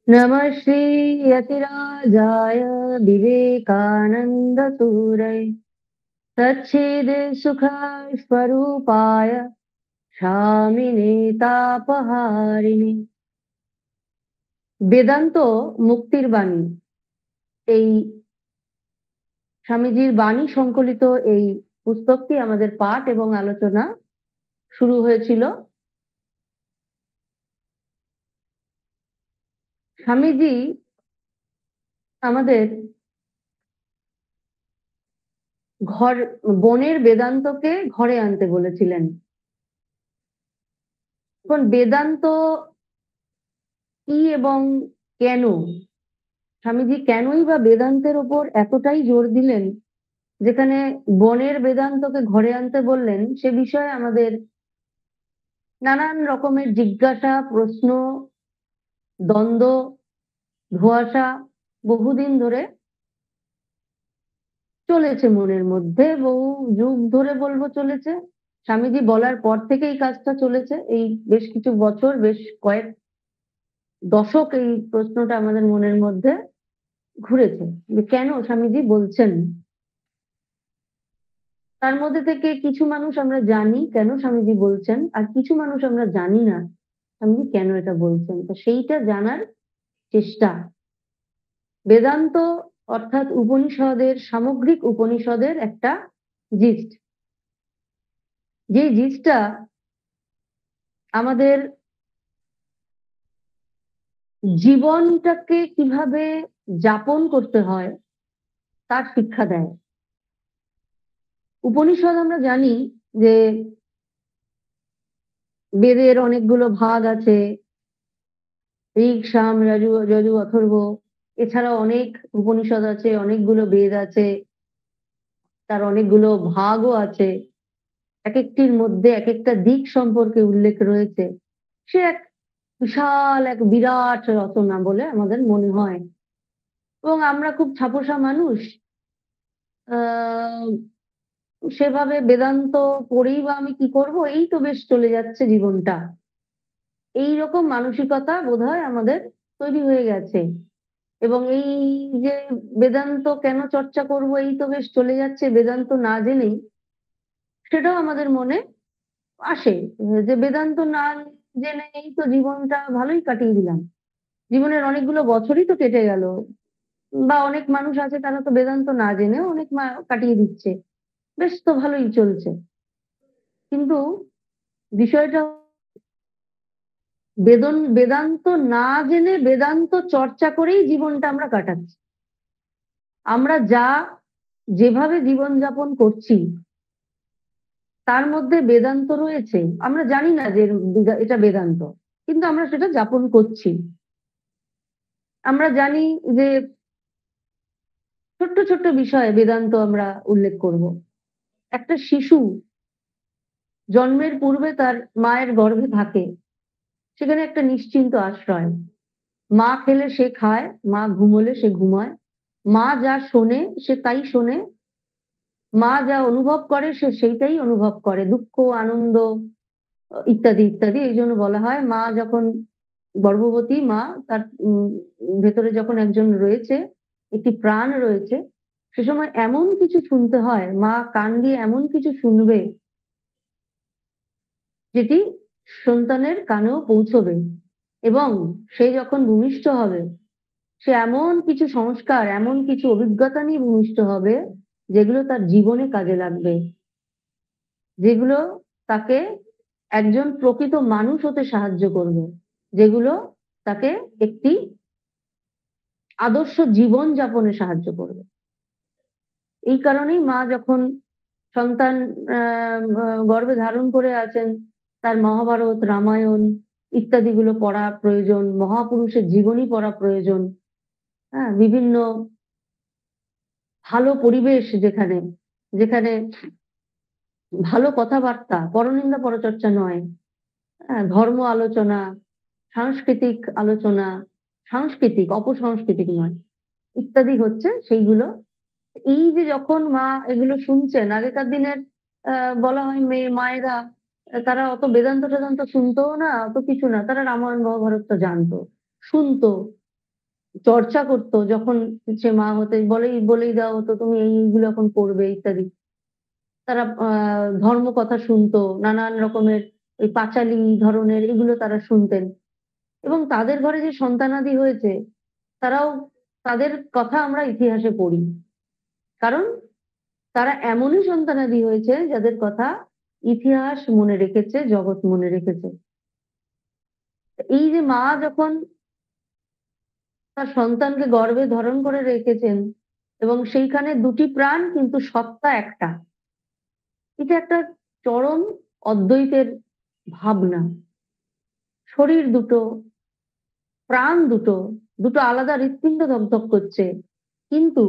नमः श्री यतिराजाय विवेकानन्दसूरये सच्चिदे सुखस्वरूपाय স্বামিনে তাপহারিণী। বেদান্ত মুক্তির বাণী, এই স্বামীজির বাণী সংকলিত এই পুস্তকটি আমাদের পাঠ এবং আলোচনা শুরু হয়েছিল। স্বামীজি আমাদের বনের বেদান্তকে ঘরে আনতে বলেছিলেন। এখন বেদান্ত কি এবং কেন, স্বামীজি কেনই বা বেদান্তের ওপর এতটাই জোর দিলেন, যেখানে বনের বেদান্তকে ঘরে আনতে বললেন, সে বিষয়ে আমাদের নানান রকমের জিজ্ঞাসা, প্রশ্ন, দ্বন্দ্ব, ধোঁয়াশা বহুদিন ধরে চলেছে মনের মধ্যে, বহু যুগ ধরে বলবো চলেছে। স্বামীজি বলার পর থেকে এই কাজটা চলেছে, এই বেশ কিছু বছর, বেশ কয়েক দশক এই প্রশ্নটা আমাদের মনের মধ্যে ঘুরেছে যে কেন স্বামীজি বলছেন। তার মধ্যে থেকে কিছু মানুষ আমরা জানি কেন স্বামীজি বলছেন, আর কিছু মানুষ আমরা জানি না স্বামীজি কেন এটা বলছেন। তো সেইটা জানার চেষ্টা। বেদান্ত অর্থাৎ উপনিষদের, সামগ্রিক উপনিষদের একটা জিস্ট, যে জিস্টটা আমাদের জীবনটাকে কিভাবে যাপন করতে হয় তার শিক্ষা দেয়। উপনিষদ আমরা জানি যে বেদের অনেকগুলো ভাগ আছে, ঋক, সাম, যজু, অথর্ব। এছাড়াও অনেক উপনিষদ আছে, অনেকগুলো বেদ আছে, তার অনেকগুলো ভাগও আছে। এক একটির মধ্যে এক একটা দিক সম্পর্কে উল্লেখ রয়েছে। সে এক বিশাল, এক বিরাট রচনা বলে আমাদের মনে হয়। এবং আমরা খুব ছাপোষা মানুষ, আহ সেভাবে বেদান্ত পড়েই বা আমি কি করব, এই তো বেশ চলে যাচ্ছে জীবনটা, এইরকম মানসিকতা বোধহয় আমাদের তৈরি হয়ে গেছে। এবং এই যে বেদান্ত কেন চর্চা করব, এই তো বেশ চলে যাচ্ছে বেদান্ত না জেনেই, সেটাও আমাদের মনে আসে যে বেদান্ত না জেনে এই তো জীবনটা ভালোই কাটিয়ে দিলাম, জীবনের অনেকগুলো বছরই তো কেটে গেল। বা অনেক মানুষ আছে তারা তো বেদান্ত না জেনেও অনেক কাটিয়ে দিচ্ছে, বেশ তো ভালোই চলছে। কিন্তু বিষয়টা বেদান্ত না জেনে বেদান্ত চর্চা করেই জীবনটা আমরা কাটাচ্ছি। আমরা যেভাবে জীবনযাপন করছি তার মধ্যে বেদান্ত রয়েছে, আমরা জানি না যে এটা বেদান্ত, কিন্তু আমরা সেটা যাপন করছি। আমরা জানি যে ছোট্ট ছোট্ট বিষয়ে বেদান্ত আমরা উল্লেখ করব। একটা শিশু জন্মের পূর্বে তার মায়ের গর্ভে থাকে, সেখানে একটা নিশ্চিন্ত আশ্রয়। মা খেলে সে খায়, মা ঘুমোলে সে ঘুমায়, মা যা শোনে সে তাই শোনে, মা যা অনুভব করে সে সেইটাই অনুভব করে, দুঃখ, আনন্দ, ইত্যাদি ইত্যাদি। এই জন্য বলা হয় মা যখন গর্ভবতী, মা তার ভেতরে যখন একজন রয়েছে, একটি প্রাণ রয়েছে, সে সময় এমন কিছু শুনতে হয়, মা কান দিয়ে এমন কিছু শুনবে যেটি সন্তানের কানেও পৌঁছবে। এবং সে যখন ভূমিষ্ঠ হবে, সে এমন কিছু সংস্কার, এমন কিছু অভিজ্ঞতা নিয়ে ভূমিষ্ঠ হবে যেগুলো তার জীবনে কাজে লাগবে, যেগুলো তাকে একজন প্রকৃত মানুষ হতে সাহায্য করবে, যেগুলো তাকে একটি আদর্শ জীবন যাপনে সাহায্য করবে। এই কারণেই মা যখন সন্তান গর্ভে ধারণ করে আছেন, তার মহাভারত, রামায়ণ ইত্যাদি গুলো পড়া প্রয়োজন, মহাপুরুষের জীবনী পড়া প্রয়োজন। হ্যাঁ, বিভিন্ন ভালো পরিবেশ, যেখানে যেখানে ভালো কথাবার্তা, পরনিন্দা পরচর্চা নয়, হ্যাঁ, ধর্ম আলোচনা, সাংস্কৃতিক আলোচনা, সাংস্কৃতিক, অপসংস্কৃতিক নয়, ইত্যাদি হচ্ছে সেইগুলো। এই যে যখন মা এগুলো শুনছেন, আগেকার দিনের বলা হয় মায়েরা, তারা অত বেদান্ত টেদান্ত শুনতো না, অত কিছু না, তারা রামায়ণ মহাভারতটা জানতো, শুনতো। চর্চা করতো যখন সে মা হতে, বলেই দেওয়া হতো তুমি এইগুলো এখন করবে ইত্যাদি। তারা ধর্ম কথা শুনতো, নানান রকমের ওই পাঁচালী ধরনের এগুলো তারা শুনতেন। এবং তাদের ঘরে যে সন্তানাদি হয়েছে তারাও, তাদের কথা আমরা ইতিহাসে পড়ি। কারণ তারা এমনই সন্তানাদি হয়েছে যাদের কথা ইতিহাস মনে রেখেছে, জগৎ মনে রেখেছে। এই যে মা যখন তার সন্তানকে গর্ভে ধারণ করে রেখেছেন এবং সেইখানে দুটি প্রাণ কিন্তু সত্তা একটা, এটা একটা চরম অদ্বৈতের ভাবনা। শরীর দুটো, প্রাণ দুটো, দুটো আলাদা হৃৎপিণ্ড ধকধক করছে, কিন্তু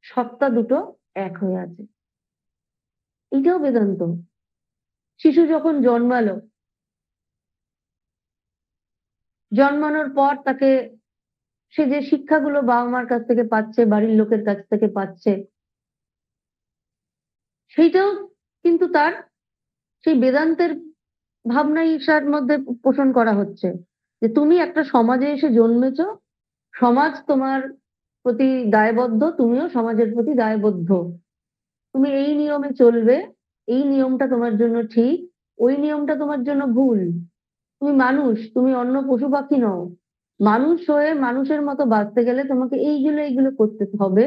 সত্তা দুটো এক হয়ে আছে। এটাও বেদান্ত। শিশু যখন জন্মালো, জন্মানোর পর তাকে সে যে শিক্ষাগুলো বাবা মার কাছ থেকে পাচ্ছে, বাড়ির লোকের কাছ থেকে পাচ্ছে, সেইটাও কিন্তু তার সেই বেদান্তের ভাবনা ঈর্ষার মধ্যে পোষণ করা হচ্ছে যে তুমি একটা সমাজে এসে জন্মেছো, সমাজ তোমার প্রতি দায়বদ্ধ, তুমিও সমাজের প্রতি দায়বদ্ধ। তুমি এই নিয়মে চলবে, এই নিয়মটা তোমার জন্য ঠিক, ওই নিয়মটা তোমার জন্য ভুল। তুমি মানুষ, তুমি অন্য পশু পাখি নও। মানুষ হয়ে মানুষের মতো বাঁচতে গেলে তোমাকে এইগুলো এইগুলো করতে হবে,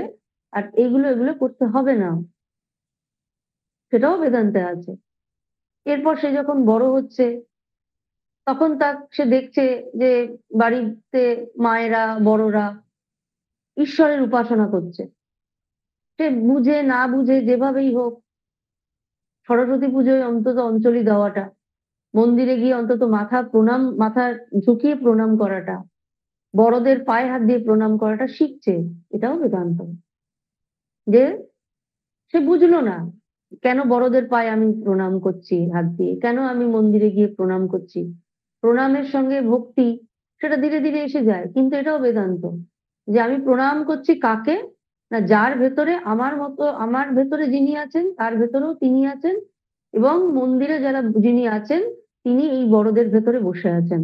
আর এইগুলো এগুলো করতে হবে না। সেটাও বেদান্তে আছে। এরপর সে যখন বড় হচ্ছে তখন সে দেখছে যে বাড়িতে মায়েরা বড়রা ঈশ্বরের উপাসনা করছে। সে বুঝে না বুঝে যেভাবেই হোক, সরস্বতী পুজোয় অন্তত অঞ্জলি দেওয়াটা, মন্দিরে গিয়ে অন্তত মাথা ঝুঁকিয়ে প্রণাম করাটা, বড়দের পায়ে হাত দিয়ে প্রণাম করাটা শিখছে। এটাও বেদান্ত। যে সে বুঝলো না কেন বড়দের পায়ে আমি প্রণাম করছি হাত দিয়ে, কেন আমি মন্দিরে গিয়ে প্রণাম করছি। প্রণামের সঙ্গে ভক্তি সেটা ধীরে ধীরে এসে যায়, কিন্তু এটাও বেদান্ত যে আমি প্রণাম করছি কাকে, না যার ভেতরে আমার মতো, আমার ভেতরে যিনি আছেন তার ভেতরেও তিনি আছেন, এবং মন্দিরে যারা যিনি আছেন তিনি এই বড়দের ভেতরে বসে আছেন।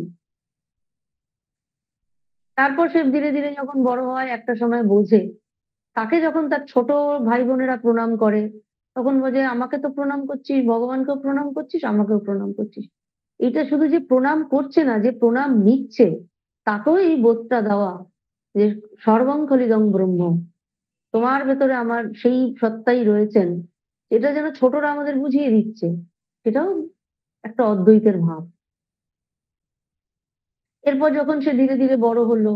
তারপর সে ধীরে ধীরে যখন বড় হয় একটা সময় বোঝে, তাকে যখন তার ছোট ভাই বোনেরা প্রণাম করে তখন বোঝে আমাকে তো প্রণাম করছিস, ভগবানকেও প্রণাম করছিস, আমাকেও প্রণাম করছিস। এটা শুধু যে প্রণাম করছে না, যে প্রণাম নিচ্ছে, তাকেও এই বোধটা দেওয়া যে সর্বং খলিদং ব্রহ্ম, তোমার ভেতরে আমার সেই সত্তাই রয়েছেন। এটা যেন ছোটরা আমাদের বুঝিয়ে দিচ্ছে। সেটাও একটা অদ্বৈতের ভাব। এরপর যখন সে ধীরে ধীরে বড় হলো,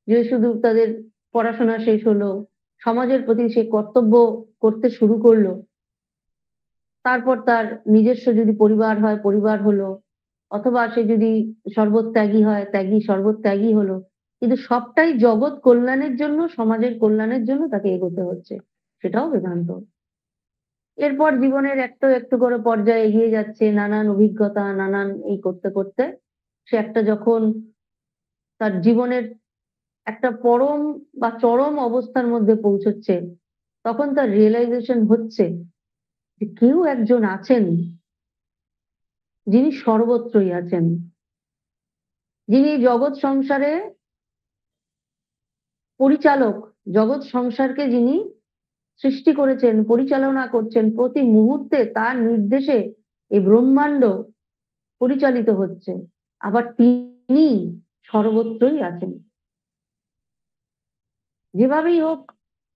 যে শুধু তাদের পড়াশোনা শেষ হলো, সমাজের প্রতি সে কর্তব্য করতে শুরু করলো, তারপর তার নিজস্ব যদি পরিবার হয় পরিবার হলো, অথবা সে যদি সর্বত্যাগী হয় সর্বত্যাগী হলো, কিন্তু সবটাই জগৎ কল্যাণের জন্য, সমাজের কল্যাণের জন্য তাকে এগোতে হচ্ছে। সেটাও বেদান্ত। এরপর জীবনের একটু একটু করে পর্যায়ে এগিয়ে যাচ্ছে, নানান অভিজ্ঞতা নানান এই করতে করতে সে একটা যখন তার জীবনের একটা পরম বা চরম অবস্থার মধ্যে পৌঁছচ্ছে, তখন তার রিয়েলাইজেশন হচ্ছে যে কেউ একজন আছেন যিনি সর্বত্রই আছেন, যিনি জগৎ সংসারে পরিচালক, জগৎ সংসারকে যিনি সৃষ্টি করেছেন, পরিচালনা করছেন, প্রতি মুহূর্তে তার নির্দেশে এই ব্রহ্মাণ্ড পরিচালিত হচ্ছে। আবার তিনি সর্বত্রই আছেন। যেভাবেই হোক,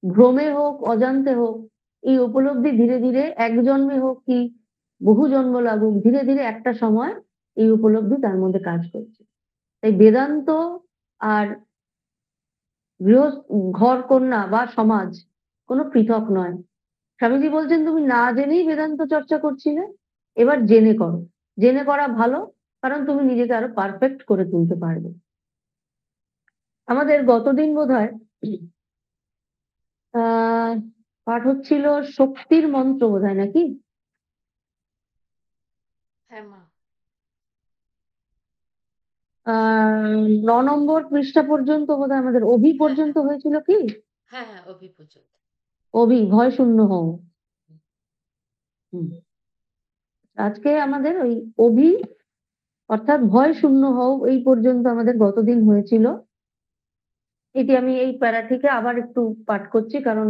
ভ্রমে হোক অজান্তে হোক, এই উপলব্ধি ধীরে ধীরে এক জন্মে হোক কি বহু জন্ম লাগুক, ধীরে ধীরে একটা সময় এই উপলব্ধি তার মধ্যে কাজ করছে। তাই বেদান্ত আর গৃহ, ঘর কন্যা বা সমাজ কোনো পৃথক নয়। স্বামীজি বলছেন তুমি না জেনেই বেদান্ত চর্চা করছিলে, এবার জেনে করো। জেনে করা ভালো, কারণ তুমি নিজেকে আরো পারফেক্ট করে তুলতে পারবে। আমাদের গতদিন বোধহয় আহ পাঠ হচ্ছিল শক্তির মন্ত্র বোধহয়, নাকি? হ্যাঁ মা। 9 নম্বর পৃষ্ঠা পর্যন্ত বোধহয় আমাদের অভি হ্যাঁ পর্যন্ত হ্যাঁ হয়েছিল কি? হ্যাঁ হ্যাঁ, অভিপূজন। অভি ভয় শূন্য হও। হুম। আজকে আমাদের ওই অভি অর্থাৎ ভয় শূন্য হও এই পর্যন্ত আমাদের গতদিন হয়েছিল। এটি আমি এই প্যারা থেকে আবার একটু পাঠ করছি, কারণ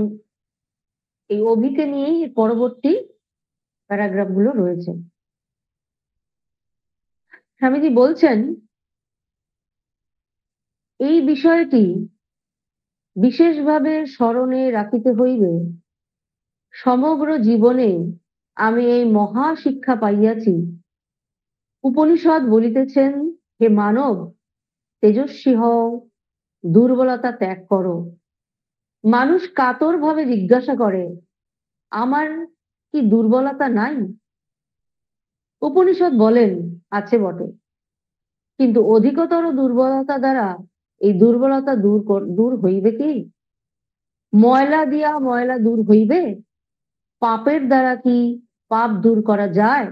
এই অভিকে নিয়েই এর পরবর্তী প্যারাগ্রাফ গুলো রয়েছে। স্বামীজি বলছেন, এই বিষয়টি বিশেষভাবে স্মরণে রাখিতে হইবে, সমগ্র জীবনে আমি এই মহা শিক্ষা পাইয়াছি। উপনিষদ বলিতেছেন, হে মানব, তেজস্বী হও, দুর্বলতা ত্যাগ করো। মানুষ কাতর ভাবে জিজ্ঞাসা করে, আমার কি দুর্বলতা নাই? উপনিষদ বলেন, আছে বটে, কিন্তু অধিকতর দুর্বলতা দ্বারা এই দুর্বলতা দূর হইবে কি? ময়লা দিয়া ময়লা দূর হইবে? পাপের দ্বারা কি পাপ দূর করা যায়?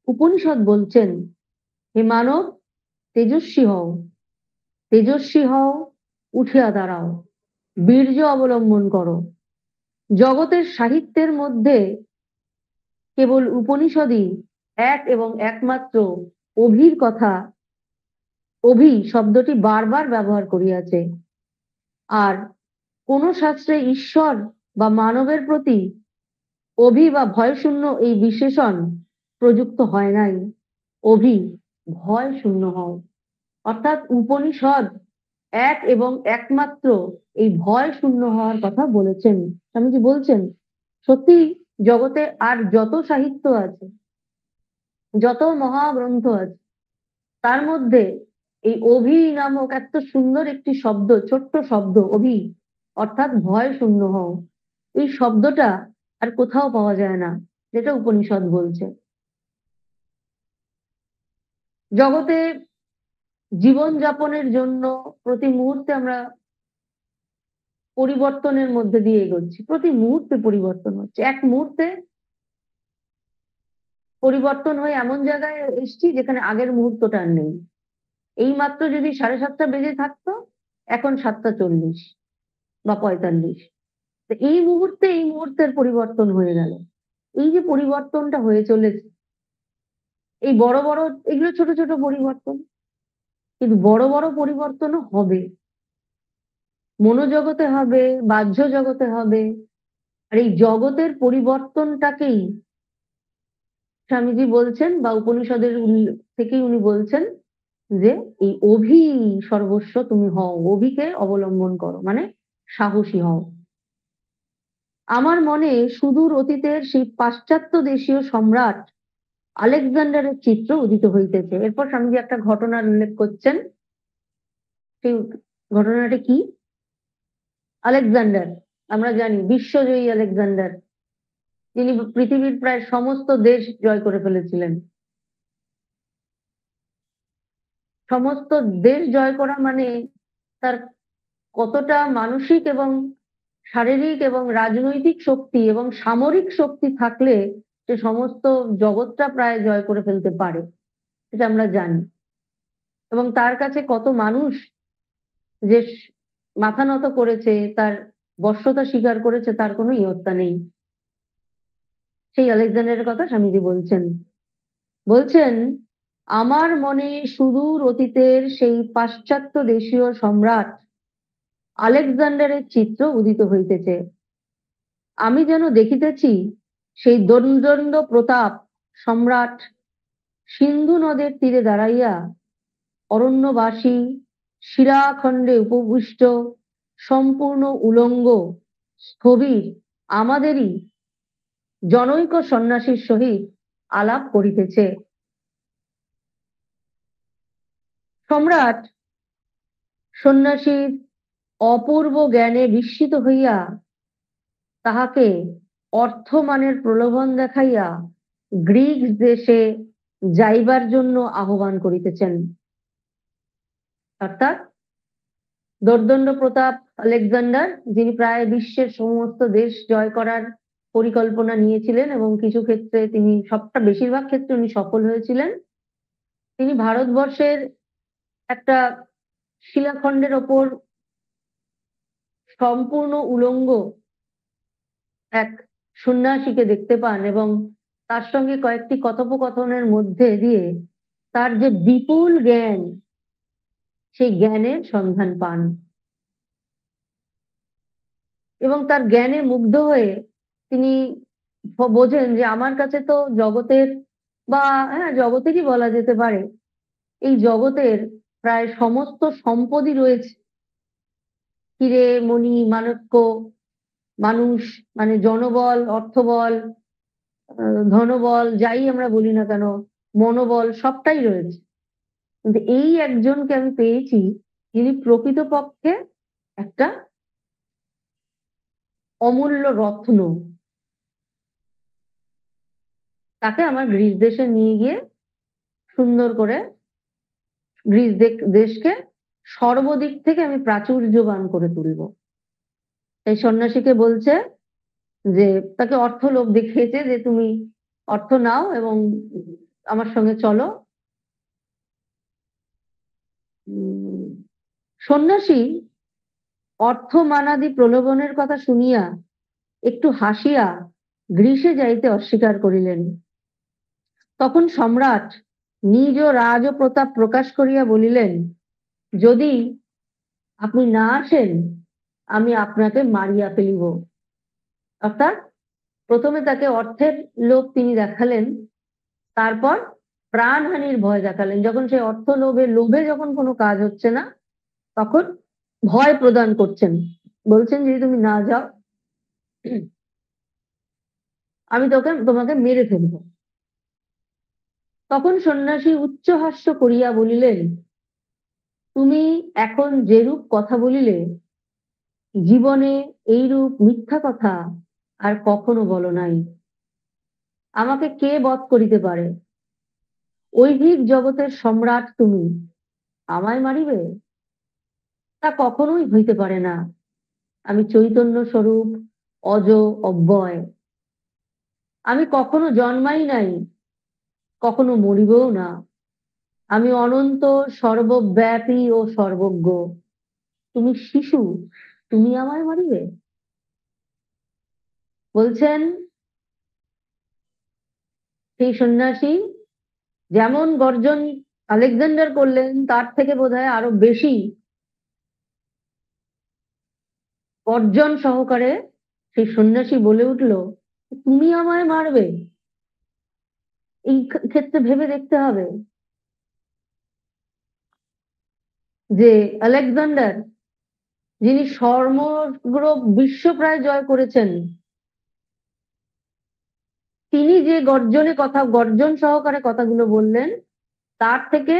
উপনিষদ বলছেন, হে মানব, তেজস্বী হও, তেজস্বী হও, উঠিয়া দাঁড়াও, বীর্য অবলম্বন করো। জগতের সাহিত্যের মধ্যে কেবল উপনিষদই এক এবং একমাত্র অভির কথা, অভি শব্দটি বারবার ব্যবহার করিয়াছে। আর কোন শাস্ত্রে ঈশ্বর বা মানবের প্রতি অভি বা ভয়শূন্য এই বিশেষণ প্রযুক্ত হয় নাই। অভি, ভয় শূন্য হও। অর্থাৎ উপনিষদ এক এবং একমাত্র এই ভয় শূন্য হওয়ার কথা বলেছেন। স্বামীজি বলছেন, সত্যি জগতে আর যত সাহিত্য আছে, যত মহাগ্রন্থ আছে, তার মধ্যে এই অভি নামক এত সুন্দর একটি শব্দ, ছোট্ট শব্দ অভি, অর্থাৎ ভয় শূন্য হও, এই শব্দটা আর কোথাও পাওয়া যায় না, যেটা উপনিষদ বলছে। জগতে জীবন যাপনের জন্য প্রতি মুহূর্তে আমরা পরিবর্তনের মধ্যে দিয়ে এগোচ্ছি, প্রতি মুহূর্তে পরিবর্তন হচ্ছে। এক মুহূর্তে পরিবর্তন হয়ে এমন জায়গায় এসছি যেখানে আগের মুহূর্তটা আর নেই। এই মাত্র যদি 7:30 বেজে থাকতো, এখন 7:40 বা 45। এই মুহূর্তে এই মুহূর্তের পরিবর্তন হয়ে গেল। এই যে পরিবর্তনটা হয়ে চলেছে, এই বড় বড়, এগুলো ছোট ছোট পরিবর্তন, কিন্তু বড় বড় পরিবর্তনও হবে, মনোজগতে হবে, বাহ্য জগতে হবে। আর এই জগতের পরিবর্তনটাকেই স্বামীজি বলছেন, বা উপনিষদের থেকেই উনি বলছেন যে এই অভি সর্বস্ব তুমি হও, অভিকে অবলম্বন করো, মানে সাহসী হও। আমার মনে সুদূর অতীতের সেই পাশ্চাত্য দেশীয় সম্রাট আলেকজান্ডারের চিত্র উদিত হইতেছে। এরপর স্বামীজি একটা ঘটনার উল্লেখ করছেন। সেই ঘটনাটা কি? আলেকজান্ডার, আমরা জানি বিশ্বজয়ী আলেকজান্ডার, তিনি পৃথিবীর প্রায় সমস্ত দেশ জয় করে ফেলেছিলেন। সমস্ত দেশ জয় করা মানে তার কতটা মানসিক এবং শারীরিক এবং রাজনৈতিক শক্তি এবং সামরিক শক্তি থাকলে সে সমস্ত জগৎটা প্রায় জয় করে ফেলতে পারে, সেটা আমরা জানি। এবং তার কাছে কত মানুষ যে মাথা নত করেছে, তার বশ্যতা স্বীকার করেছে, তার কোনো ইয়ত্তা নেই। সেই আলেকজান্ডারের কথা স্বামীজি বলছেন। বলছেন, আমার মনে সুদূর অতীতের সেই পাশ্চাত্য দেশীয় সম্রাট আলেকজান্ডারের চিত্র উদিত হইতেছে। আমি যেন দেখিতেছি সেই দণ্ডদণ্ড প্রতাপ সম্রাট সিন্ধু নদের তীরে দাঁড়াইয়া অরণ্যবাসী, শিরাখণ্ডে উপবিষ্ট, সম্পূর্ণ উলঙ্গ, স্থবির আমাদেরই জনৈক সন্ন্যাসীর সহিত আলাপ করিতেছে। সম্রাট সন্ন্যাসীর অপূর্ব জ্ঞানে বিস্মিত হইয়া তাহাকে অর্থমানের প্রলোভন দেখাইয়া গ্রিক দেশে যাইবার জন্য আহ্বান করিতেছেন। অর্থাৎ দোর্দণ্ড প্রতাপ আলেকজান্ডার, যিনি প্রায় বিশ্বের সমস্ত দেশ জয় করার পরিকল্পনা নিয়েছিলেন এবং কিছু ক্ষেত্রে তিনি বেশিরভাগ ক্ষেত্রে উনি সফল হয়েছিলেন, তিনি ভারতবর্ষের একটা শিলাখণ্ডের ওপর সম্পূর্ণ উলঙ্গ এক সন্ন্যাসীকে দেখতে পান এবং তার সঙ্গে কয়েকটি কথোপকথনের মধ্যে দিয়ে তার যে বিপুল জ্ঞান, সেই জ্ঞানের সন্ধান পান। এবং তার জ্ঞানে মুগ্ধ হয়ে তিনি বোঝেন যে আমার কাছে তো জগতের বা হ্যাঁ জগতেরই বলা যেতে পারে, এই জগতের প্রায় সমস্ত সম্পদই রয়েছে। হিরে, মণি, মাণিক্য, মানুষ মানে জনবল, অর্থবল, ধনবল যাই আমরা বলি না কেন, মনোবল সবটাই রয়েছে। কিন্তু এই একজনকে আমি পেয়েছি যিনি প্রকৃতপক্ষে একটা অমূল্য রত্ন। তাকে আমার গ্রিস দেশে নিয়ে গিয়ে সুন্দর করে গ্রিস দেশকে সর্বদিক থেকে আমি প্রাচুর্যবান করে তুলব। এই সন্ন্যাসীকে বলছে যে তাকে অর্থ লোভ দেখিয়েছে যে তুমি অর্থ নাও এবং আমার সঙ্গে চলো। সন্ন্যাসী অর্থ মানাদি প্রলোভনের কথা শুনিয়া একটু হাসিয়া গ্রীসে যাইতে অস্বীকার করিলেন। তখন সম্রাট নিজ রাজ প্রতাপ প্রকাশ করিয়া বলিলেন, যদি আপনি না আসেন আমি আপনাকে মারিয়া ফেলিব। অর্থাৎ প্রথমে তাকে অর্থের লোভ তিনি দেখালেন, তারপর প্রাণহানির ভয় দেখালেন। যখন সেই অর্থ লোভে যখন কোনো কাজ হচ্ছে না, তখন ভয় প্রদান করছেন, বলছেন যদি তুমি না যাও আমি তোমাকে মেরে ফেলব। তখন সন্ন্যাসী উচ্চ হাস্য করিয়া বলিলেন, তুমি এখন যেরূপ কথা বলিলে জীবনে এইরূপ মিথ্যা কথা আর কখনো বলো নাই। আমাকে কে বধ করিতে পারে? ঐহিক জগতের সম্রাট তুমি, আমায় মারিবে? তা কখনোই হইতে পারে না। আমি চৈতন্য স্বরূপ, অজ, অব্যয়। আমি কখনো জন্মাই নাই, কখনো মরিবও না। আমি অনন্ত, সর্বব্যাপী ও সর্বজ্ঞ। তুমি শিশু, তুমি আমায় মারিবে? বলছেন সেই সন্ন্যাসী যেমন গর্জন আলেকজান্ডার করলেন, তার থেকে বোধহয় আরো বেশি গর্জন সহকারে সেই সন্ন্যাসী বলে উঠল, তুমি আমায় মারবে? এই ক্ষেত্রে ভেবে দেখতে হবে যে আলেকজান্ডার, যিনি সমগ্র বিশ্ব প্রায় জয় করেছেন, তিনি যে গর্জন সহকারে কথাগুলো বললেন, তার থেকে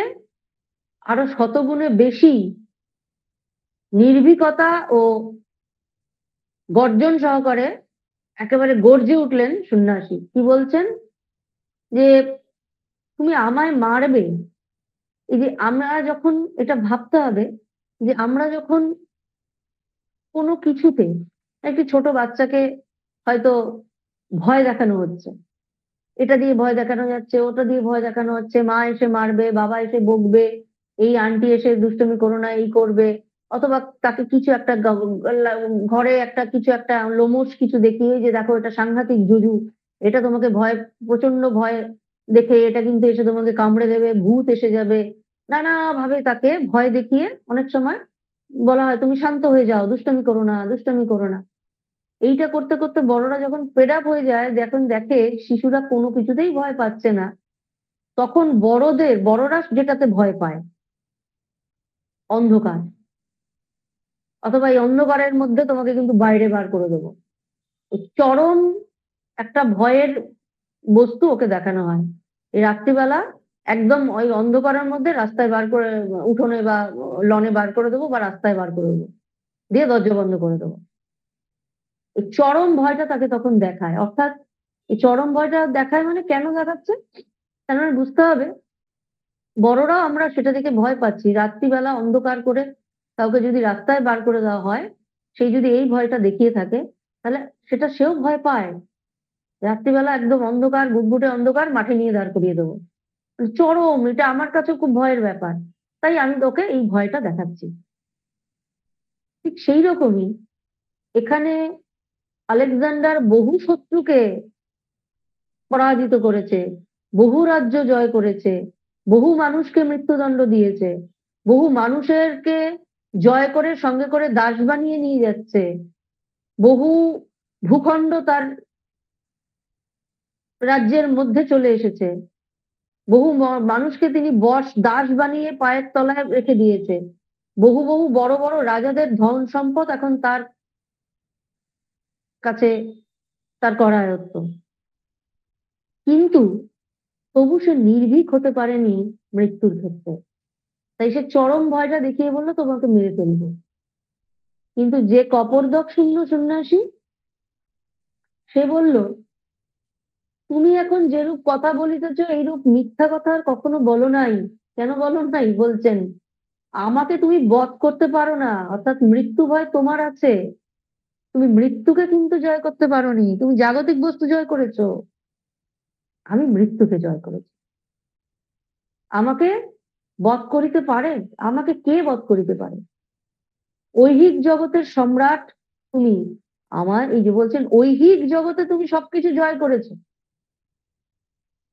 আরো শতগুণে বেশি নির্ভীকতা ও গর্জন সহকারে একেবারে গর্জে উঠলেন সন্ন্যাসী। কি বলছেন? যে তুমি আমায় মারবে? এই যে আমরা যখন এটা ভাবতে হবে যে আমরা যখন কোনো কিছুতে একটি ছোট বাচ্চাকে হয়তো ভয় দেখানো হচ্ছে, এটা দিয়ে ভয় দেখানো যাচ্ছে, ওটা দিয়ে ভয় দেখানো হচ্ছে, মা এসে মারবে, বাবা এসে বকবে, এই আন্টি এসে দুষ্টুমি করো না, এই করবে, অথবা তাকে কিছু একটা ঘরে একটা কিছু একটা লোমশ কিছু দেখিয়ে যে দেখো এটা সাংঘাতিক জুজু, এটা তোমাকে প্রচন্ড ভয় দেখে এটা কিন্তু এসে তোমাকে কামড়ে দেবে, ভূত এসে যাবে, নানা ভাবে তাকে ভয় দেখিয়ে অনেক সময় বলা হয় তুমি শান্ত হয়ে যাও, দুষ্টুমি করো না, দুষ্টুমি করো না। এইটা করতে করতে বড়রা যখন ফেড আপ হয়ে যায়, যখন দেখে শিশুরা কোনো কিছুতেই ভয় পাচ্ছে না, তখন বড়রা যেটাতে ভয় পায়, অন্ধকার, অথবা এই অন্ধকারের মধ্যে তোমাকে কিন্তু বাইরে বার করে দেবো, চরম একটা ভয়ের বস্তু ওকে দেখানো হয়। এই রাত্রিবেলা একদম ওই অন্ধকারের মধ্যে রাস্তায় বার করে, উঠোনে বা লনে বার করে দেবো বা রাস্তায় বার করে দেবো, দিয়ে দরজা বন্ধ করে দেবো। এই চরম ভয়টা তাকে তখন দেখায়। অর্থাৎ এই চরম ভয়টা দেখায় মানে কেন দেখাচ্ছে? তার মানে বুঝতে হবে বড়রাও আমরা সেটা দেখে ভয় পাচ্ছি। রাত্রিবেলা অন্ধকার করে কাউকে যদি রাস্তায় বার করে দেওয়া হয়, সেই যদি এই ভয়টা দেখিয়ে থাকে, তাহলে সেটা সেও ভয় পায়। রাত্রিবেলা একদম অন্ধকার, ঘুটঘুটে অন্ধকার, মাঠে নিয়ে দাঁড় করিয়ে দেবো, চরম, এটা আমার কাছে খুব ভয়ের ব্যাপার, তাই আমি তোকে এই ভয়টা দেখাচ্ছি। ঠিক সেই রকমই এখানে আলেকজান্ডার বহু শত্রুকে পরাজিত করেছে, বহু রাজ্য জয় করেছে, বহু মানুষকে মৃত্যুদণ্ড দিয়েছে, বহু মানুষেরকে জয় করে সঙ্গে করে দাস বানিয়ে নিয়ে যাচ্ছে। বহু ভূখণ্ড তার রাজ্যের মধ্যে চলে এসেছে, বহু মানুষকে তিনি দাস বানিয়ে পায়ের তলায় রেখে দিয়েছে, বহু বহু বড় বড় রাজাদের ধন সম্পদ এখন তার কাছে, তার করায়ত্ত। কিন্তু তবু সে নির্ভীক হতে পারেনি মৃত্যুর ক্ষেত্রে। তাই সে চরম ভয়টা দেখিয়ে বললো তোমাকে মেরে ফেলবো। কিন্তু যে কপর্দক শূন্য সন্ন্যাসী, সে বলল তুমি এখন যেরূপ কথা বলিতেছ এইরূপ মিথ্যা কথা আর কখনো বলো নাই। কেন বলো নাই? বলছেন আমাকে তুমি বধ করতে পারো না, অর্থাৎ মৃত্যু ভয় তোমার আছে, তুমি মৃত্যুকে কিন্তু জয় করতে পারোনি, তুমি জাগতিক বস্তু জয় করেছো, আমি মৃত্যুকে জয় করেছি। আমাকে বধ করিতে পারে? আমাকে কে বধ করিতে পারে? ঐহিক জগতের সম্রাট তুমি। আমার এই যে বলছেন ঐহিক জগতে তুমি সবকিছু জয় করেছো,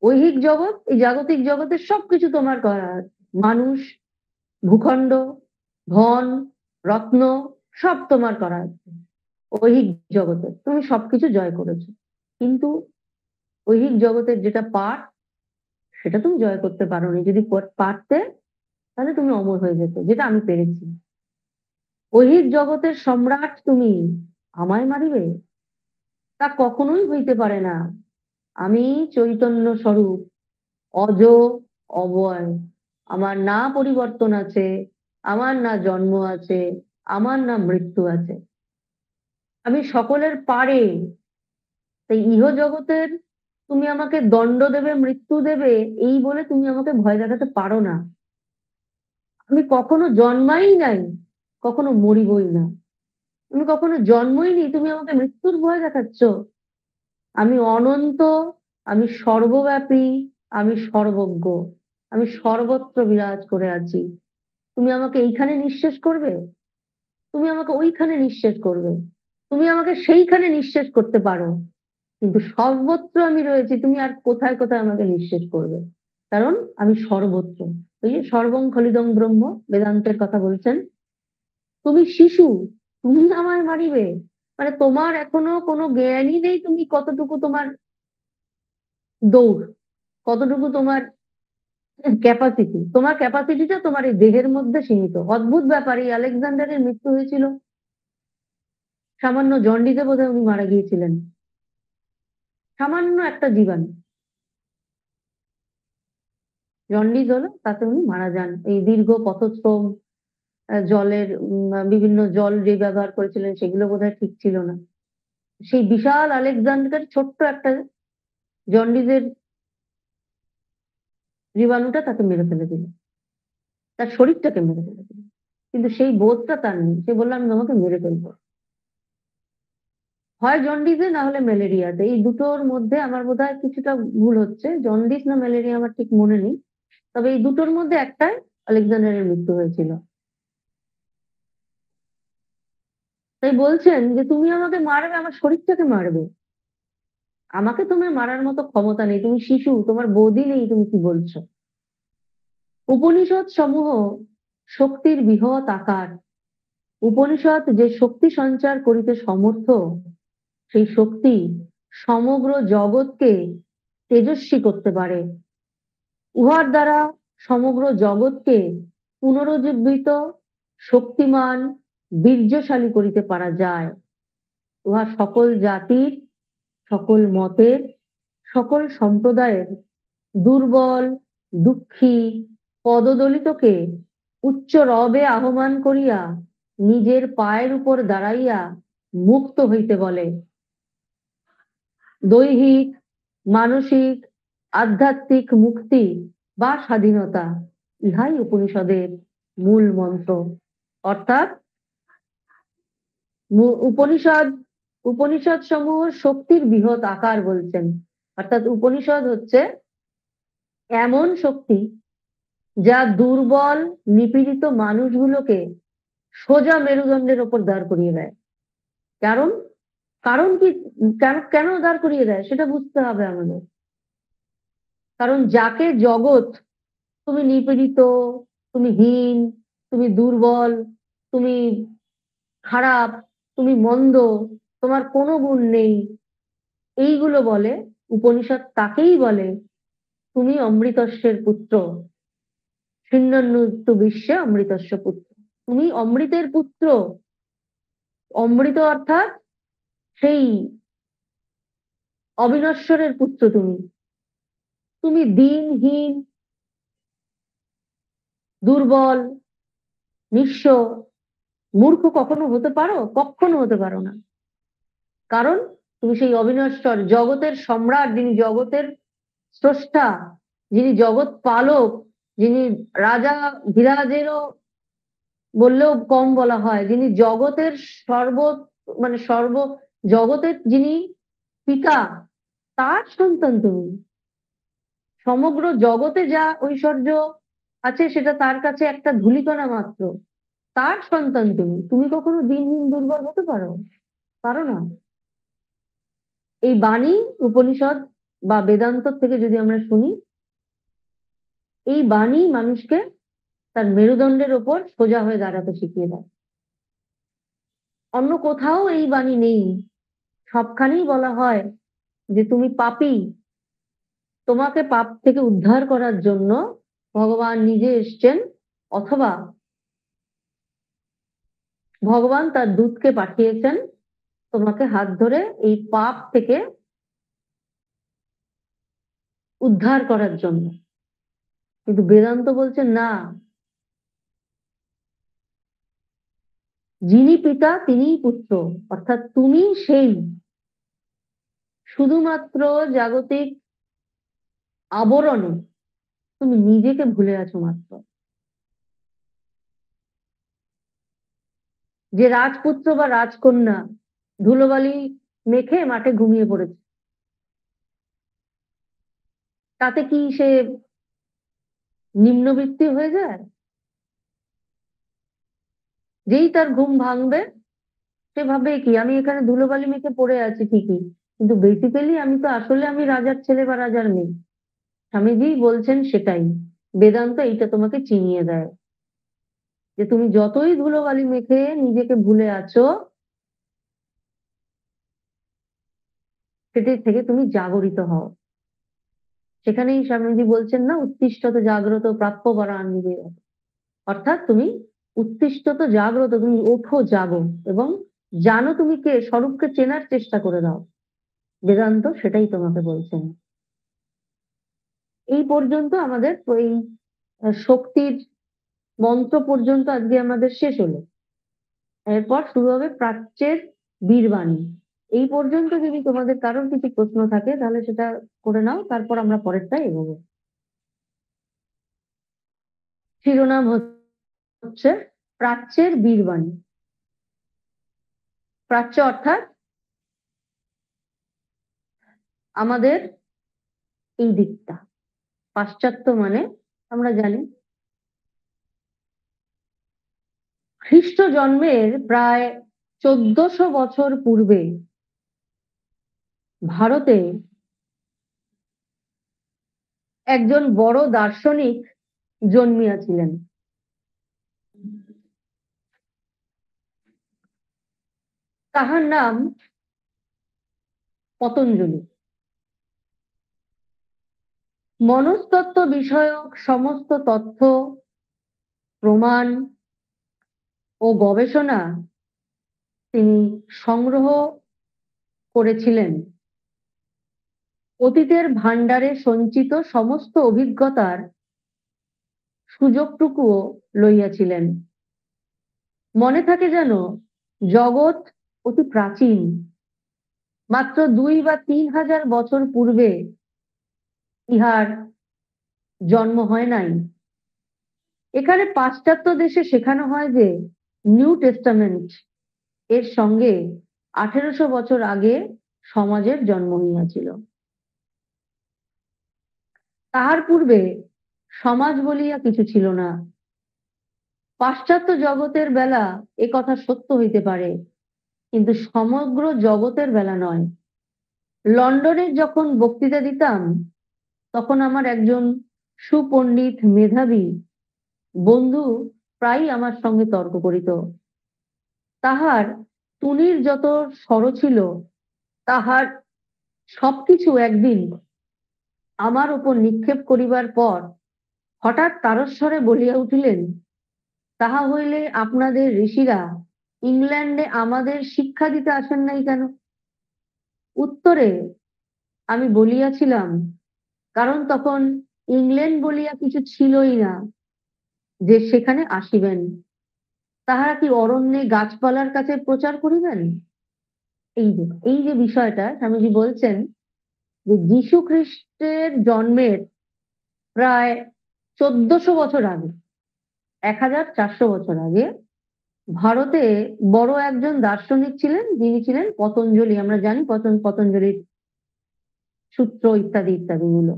ঐহিক জগৎ, এই জাগতিক জগতের সবকিছু তোমার করা আছে। মানুষ, ভূখণ্ড, ধন, রত্ন, সব তোমার করা আছে। ঐহিক জগতে তুমি সবকিছু জয় করেছো, কিন্তু ঐহিক জগতের যেটা পাঠ, সেটা তুমি জয় করতে পারোনি। যদি পারতে তাহলে তুমি অমর হয়ে যেত, যেটা আমি পেরেছি। ঐহিক জগতের সম্রাট তুমি, আমায় মারিবে? তা কখনোই হইতে পারে না। আমি চৈতন্য স্বরূপ, অজ, অব্যয়। আমার না পরিবর্তন আছে, আমার না জন্ম আছে, আমার না মৃত্যু আছে। আমি সকলের পারে। তাই ইহ জগতের তুমি আমাকে দণ্ড দেবে, মৃত্যু দেবে, এই বলে তুমি আমাকে ভয় দেখাতে পারো না। আমি কখনো জন্মাই নাই, কখনো মরিবই না। তুমি কখনো জন্মই নি, তুমি আমাকে মৃত্যুর ভয় দেখাচ্ছ। আমি অনন্ত, আমি সর্বব্যাপী, আমি সর্বজ্ঞ, আমি সর্বত্র বিরাজ করে আছি। তুমি আমাকে এইখানে নিঃশেষ করবে, তুমি আমাকে ওইখানে নিঃশেষ করবে, তুমি আমাকে সেইখানে নিঃশেষ করতে পারো, কিন্তু সর্বত্র আমি রয়েছি। তুমি আর কোথায় কোথায় আমাকে নিঃশেষ করবে? কারণ আমি সর্বত্র। ওই যে সর্বং খলিদং ব্রহ্ম, বেদান্তের কথা বলছেন। তুমি শিশু, তুমি আমায় মারিবে? মানে তোমার এখনো কোনো জ্ঞানই নেই, তুমি কতটুকু তোমার দৌড়, কতটুকু তোমার ক্যাপাসিটি। তোমার ক্যাপাসিটিটা তোমার এই দেহের মধ্যে সীমিত। অদ্ভুত ব্যাপার, এই আলেকজান্ডারের মৃত্যু হয়েছিল সামান্য জন্ডিসে, বোধহয় উনি মারা গিয়েছিলেন। সামান্য একটা জীবাণু জন্ডিস হলো, তাতে উনি মারা যান। এই দীর্ঘ পথশ্রম, জলের বিভিন্ন জল যে ব্যবহার করেছিলেন সেগুলো বোধহয় ঠিক ছিল না। সেই বিশাল আলেকজান্ডার ছোট্ট একটা জন্ডিসের জীবাণুটা তাকে মেরে ফেলে দিল, তার শরীরটাকে মেরে ফেলে দিল। কিন্তু সেই বোধটা তার নেই। সে বললো আমি তোমাকে মেরে ফেলবো, হয় জন্ডিসে না হলে ম্যালেরিয়াতে। এই দুটোর মধ্যে আমার বোধহয় কিছুটা ভুল হচ্ছে, জন্ডিস না ম্যালেরিয়া আমার ঠিক মনে নেই, তবে এই দুটোর মধ্যে একটাই আলেকজান্ডারের মৃত্যু হয়েছিল। তাই বলছেন যে তুমি আমাকে মারবে, আমার শরীরটাকে মারবে, আমাকে তোমার মারার মতো ক্ষমতা নেই। তুমি শিশু, তোমার বোধই নেই, তুমি কি বলছো? উপনিষদ সমূহ শক্তির বৃহৎ আকার। উপনিষদ যে শক্তি সঞ্চার করিতে সমর্থ, সেই শক্তি সমগ্র জগৎকে তেজস্বী করতে পারে। উহার দ্বারা সমগ্র জগৎকে পুনরুজ্জীবিত, শক্তিমান, বীর্যশালী করিতে পারা যায়। উহা সকল জাতির, সকল মতের, সকল সম্প্রদায়ের দুর্বল, দুঃখী, পদদলিতকে উচ্চ রবে আহ্বান করিয়া নিজের পায়ের উপর দাঁড়াইয়া মুক্ত হইতে বলে। দৈহিক, মানসিক, আধ্যাত্মিক মুক্তি বা স্বাধীনতা, ইহাই উপনিষদের মূল মন্ত্র। অর্থাৎ উপনিষদ, উপনিষদ সমূহ শক্তির বৃহৎ আকার বলছেন। অর্থাৎ উপনিষদ হচ্ছে এমন শক্তি যা দুর্বল, নিপীড়িত মানুষগুলোকে সোজা মেরুদণ্ডের ওপর দাঁড় করিয়ে দেয়। কারণ, কারণ কি, কেন কেন দাঁড় করিয়ে দেয় সেটা বুঝতে হবে আমাদের। কারণ যাকে জগৎ, তুমি নিপীড়িত, তুমি হীন, তুমি দুর্বল, তুমি খারাপ, তুমি মন্দ, তোমার কোনো গুণ নেই, এইগুলো বলে উপনিষদ তাকেই বলে তুমি অমৃতস্যের পুত্র, ছিন্নন্নু বিশ্বে অমৃতস্য পুত্র। তুমি অমৃতের পুত্র। অমৃত অর্থাৎ সেই অবিনশ্বরের পুত্র। তুমি তুমি দিনহীন, দুর্বল, নিঃস্ব, মূর্খ কখনো হতে পারো? কখনো হতে পারো না। কারণ তুমি সেই অবিনশ্বর জগতের সম্রাট, যিনি জগতের স্রষ্টা, যিনি জগৎ পালক, যিনি রাজা ধীরাজেরও বললেও কম বলা হয়, যিনি জগতের সর্ব মানে সর্ব জগতের যিনি পিতা, তার সন্তান তুমি। সমগ্র জগতে যা ঐশ্বর্য আছে সেটা তার কাছে একটা ধূলিকণা মাত্র। তার সন্তান তুমি। তুমি কখনো দিনহীন দুর্বল হতে পারো? পারো না। এই বাণী উপনিষদ বা বেদান্ত থেকে যদি আমরা শুনি, এই বাণী মানুষকে তার মেরুদণ্ডের ওপর সোজা হয়ে দাঁড়াতে শিখিয়ে দেয়। অন্য কোথাও এই বাণী নেই। সবখানেই বলা হয় যে তুমি পাপী, তোমাকে পাপ থেকে উদ্ধার করার জন্য ভগবান নিজে এসছেন, অথবা ভগবান তার দূতকে পাঠিয়েছেন তোমাকে হাত ধরে এই পাপ থেকে উদ্ধার করার জন্য। কিন্তু বেদান্ত বলছে না, যিনি পিতা তিনিই পুত্র, অর্থাৎ তুমি সেই। শুধুমাত্র জাগতিক আবরণে তুমি নিজেকে ভুলে আছো মাত্র। যে রাজপুত্র বা রাজকন্যা ধুলোবালি মেখে মাঠে ঘুমিয়ে পড়েছে, তাতে কি সে নিম্নবৃত্তি হয়ে যায়? যেই তার ঘুম ভাঙবে সে ভাবে কি, আমি এখানে ধুলোবালি মেখে পড়ে আছি ঠিকই, কিন্তু বেসিক্যালি আমি তো আসলে আমি রাজার ছেলে বা রাজার মেয়ে। স্বামীজি বলছেন সেটাই। বেদান্ত এইটা তোমাকে চিনিয়ে দেয় যে তুমি যতই ধুলোবালি মেখে নিজেকে ভুলে আছো, সেটি থেকে তুমি জাগরিত হও। সেখানেই স্বামীজি বলছেন না, উত্তিষ্ঠত জাগ্রত প্রাপ্য বরান্বিবে। অর্থাৎ তুমি উত্তিষ্ঠত জাগ্রত, তুমি ওঠো, জাগো এবং জানো তুমি কে, স্বরূপকে চেনার চেষ্টা করে দাও। বেদান্ত সেটাই তোমাকে বলছেন। এই পর্যন্ত আমাদের ওই শক্তির মন্ত্র পর্যন্ত আজকে আমাদের শেষ হলো। এরপর শুরু হবে প্রাচ্যের বীরবাণী। এই পর্যন্ত যদি তোমাদের কারোর কিছু প্রশ্ন থাকে তাহলে সেটা করে নাও, তারপর আমরা পরেরটা এগোবো। শিরোনাম হচ্ছে প্রাচ্যের বীরবাণী। প্রাচ্য অর্থাৎ আমাদের এই দিকটা। পাশ্চাত্য মানে আমরা জানি খ্রিস্ট জন্মের প্রায় 1400 বছর পূর্বে ভারতে একজন বড় দার্শনিক জন্মিয়াছিলেন। তাহার নাম পতঞ্জলি। মনস্তত্ত্ব বিষয়ক সমস্ত তথ্য, প্রমাণ ও গবেষণা তিনি সংগ্রহ করেছিলেন। অতীতের ভাণ্ডারে সঞ্চিত সমস্ত অভিজ্ঞতার সুযোগটুকুও লইয়াছিলেন। মনে থাকে যেন জগৎ অতি প্রাচীন, মাত্র 2 বা 3000 বছর পূর্বে ইহার জন্ম হয় নাই। এখানে পাশ্চাত্য দেশে শেখানো হয় যে নিউ টেস্টামেন্ট এর সঙ্গে 1800 বছর আগে সমাজের জন্ম হইয়াছিল। তাহার পূর্বে সমাজ বলিয়া কিছু ছিল না। পাশ্চাত্য জগতের বেলা এ কথা সত্য হইতে পারে, কিন্তু সমগ্র জগতের বেলা নয়। লন্ডনে যখন বক্তৃতা দিতাম তখন আমার একজন সুপণ্ডিত মেধাবী বন্ধু প্রায়ই আমার সঙ্গে তর্ক করিত। তাহার টুনির যত স্বর ছিল তাহার সবকিছু একদিন আমার উপর নিক্ষেপ করিবার পর হঠাৎ তারস্বরে বলিয়া উঠিলেন, তাহা হইলে আপনাদের ঋষিরা ইংল্যান্ডে আমাদের শিক্ষা দিতে আসেন নাই কেন? উত্তরে আমি বলিয়াছিলাম, কারণ তখন ইংল্যান্ড বলিয়া কিছু ছিলই না যে সেখানে আসিবেন। তাহারা কি অরণ্যে গাছপালার কাছে প্রচার করিবেন? এই যে বিষয়টা স্বামীজি বলছেন যে যীশু খ্রিস্টের জন্মের প্রায় 1400 বছর আগে, 1400 বছর আগে ভারতে বড় একজন দার্শনিক ছিলেন, যিনি ছিলেন পতঞ্জলি। আমরা জানি পতঞ্জলির সূত্র ইত্যাদি ইত্যাদিগুলো।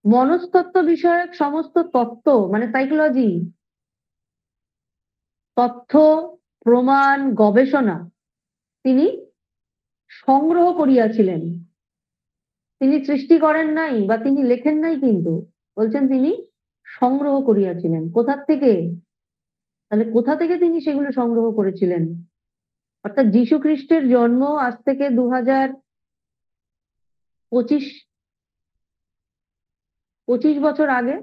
মনস্তত্ত্ব বিষয়ক সমস্ত তত্ত্ব মানে সাইকোলজি, তথ্য, প্রমাণ, গবেষণা তিনি সংগ্রহ করিয়াছিলেন। তিনি সৃষ্টি করেন নাই বা তিনি লেখেন নাই, কিন্তু বলছেন তিনি সংগ্রহ করিয়াছিলেন। কোথার থেকে? তাহলে কোথা থেকে তিনি সেগুলো সংগ্রহ করেছিলেন? অর্থাৎ যীশু খ্রিস্টের জন্ম আজ থেকে 2025 বছর আগে,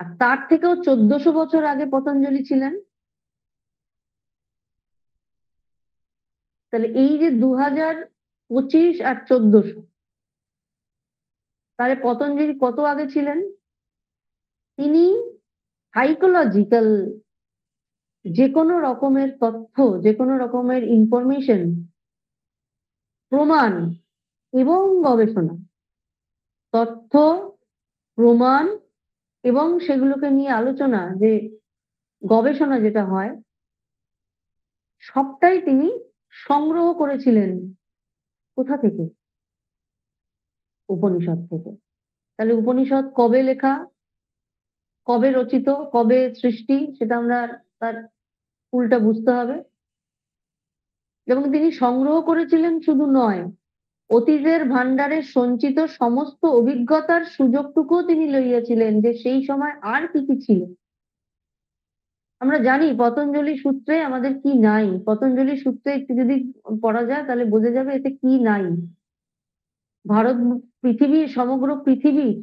আর তার থেকেও 1400 বছর আগে পতঞ্জলি ছিলেন। তাহলে এই যে 2025 আর 1400, তাহলে পতঞ্জলি কত আগে ছিলেন? তিনি সাইকোলজিক্যাল যে কোনো রকমের তথ্য, যে কোনো রকমের ইনফরমেশন, প্রমাণ এবং গবেষণা, তথ্য, প্রমাণ এবং সেগুলোকে নিয়ে আলোচনা, যে গবেষণা যেটা হয়, সবটাই তিনি সংগ্রহ করেছিলেন। কোথা থেকে? উপনিষদ থেকে। তাহলে উপনিষদ কবে লেখা, কবে রচিত, কবে সৃষ্টি, সেটা আমরা তার উল্টা বুঝতে হবে। এবং তিনি সংগ্রহ করেছিলেন শুধু নয়, অতীতের ভান্ডারে সঞ্চিত সমস্ত অভিজ্ঞতার সুযোগটুকুও তিনি লইয়াছিলেন, যে সেই সময় আর কি কি ছিল। আমরা জানি পতঞ্জলি সূত্রে আমাদের কি নাই। পতঞ্জলি সূত্রে একটু যদি পড়া যায় তাহলে বোঝা যাবে এতে কি নাই। ভারত, পৃথিবীর, সমগ্র পৃথিবীর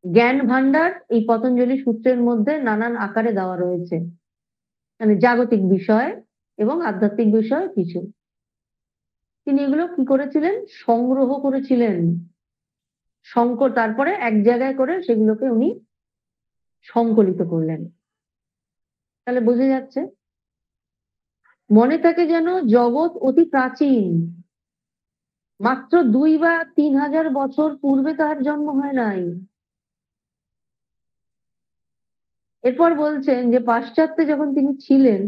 জ্ঞান ভান্ডার এই পতঞ্জলি সূত্রের মধ্যে নানান আকারে দেওয়া রয়েছে, মানে জাগতিক বিষয় এবং আধ্যাত্মিক বিষয় কিছু। তিনি এগুলো কি করেছিলেন? সংগ্রহ করেছিলেন। তারপরে এক জায়গায় করে সেগুলোকে উনি সংকলিত করলেন। তাহলে বোঝা যাচ্ছে, মনে থাকে যেন জগৎ অতি প্রাচীন, মাত্র 2 বা 3000 বছর পূর্বে তার জন্ম হয় নাই। এরপর বলছেন যে পাশ্চাত্যে যখন তিনি ছিলেন,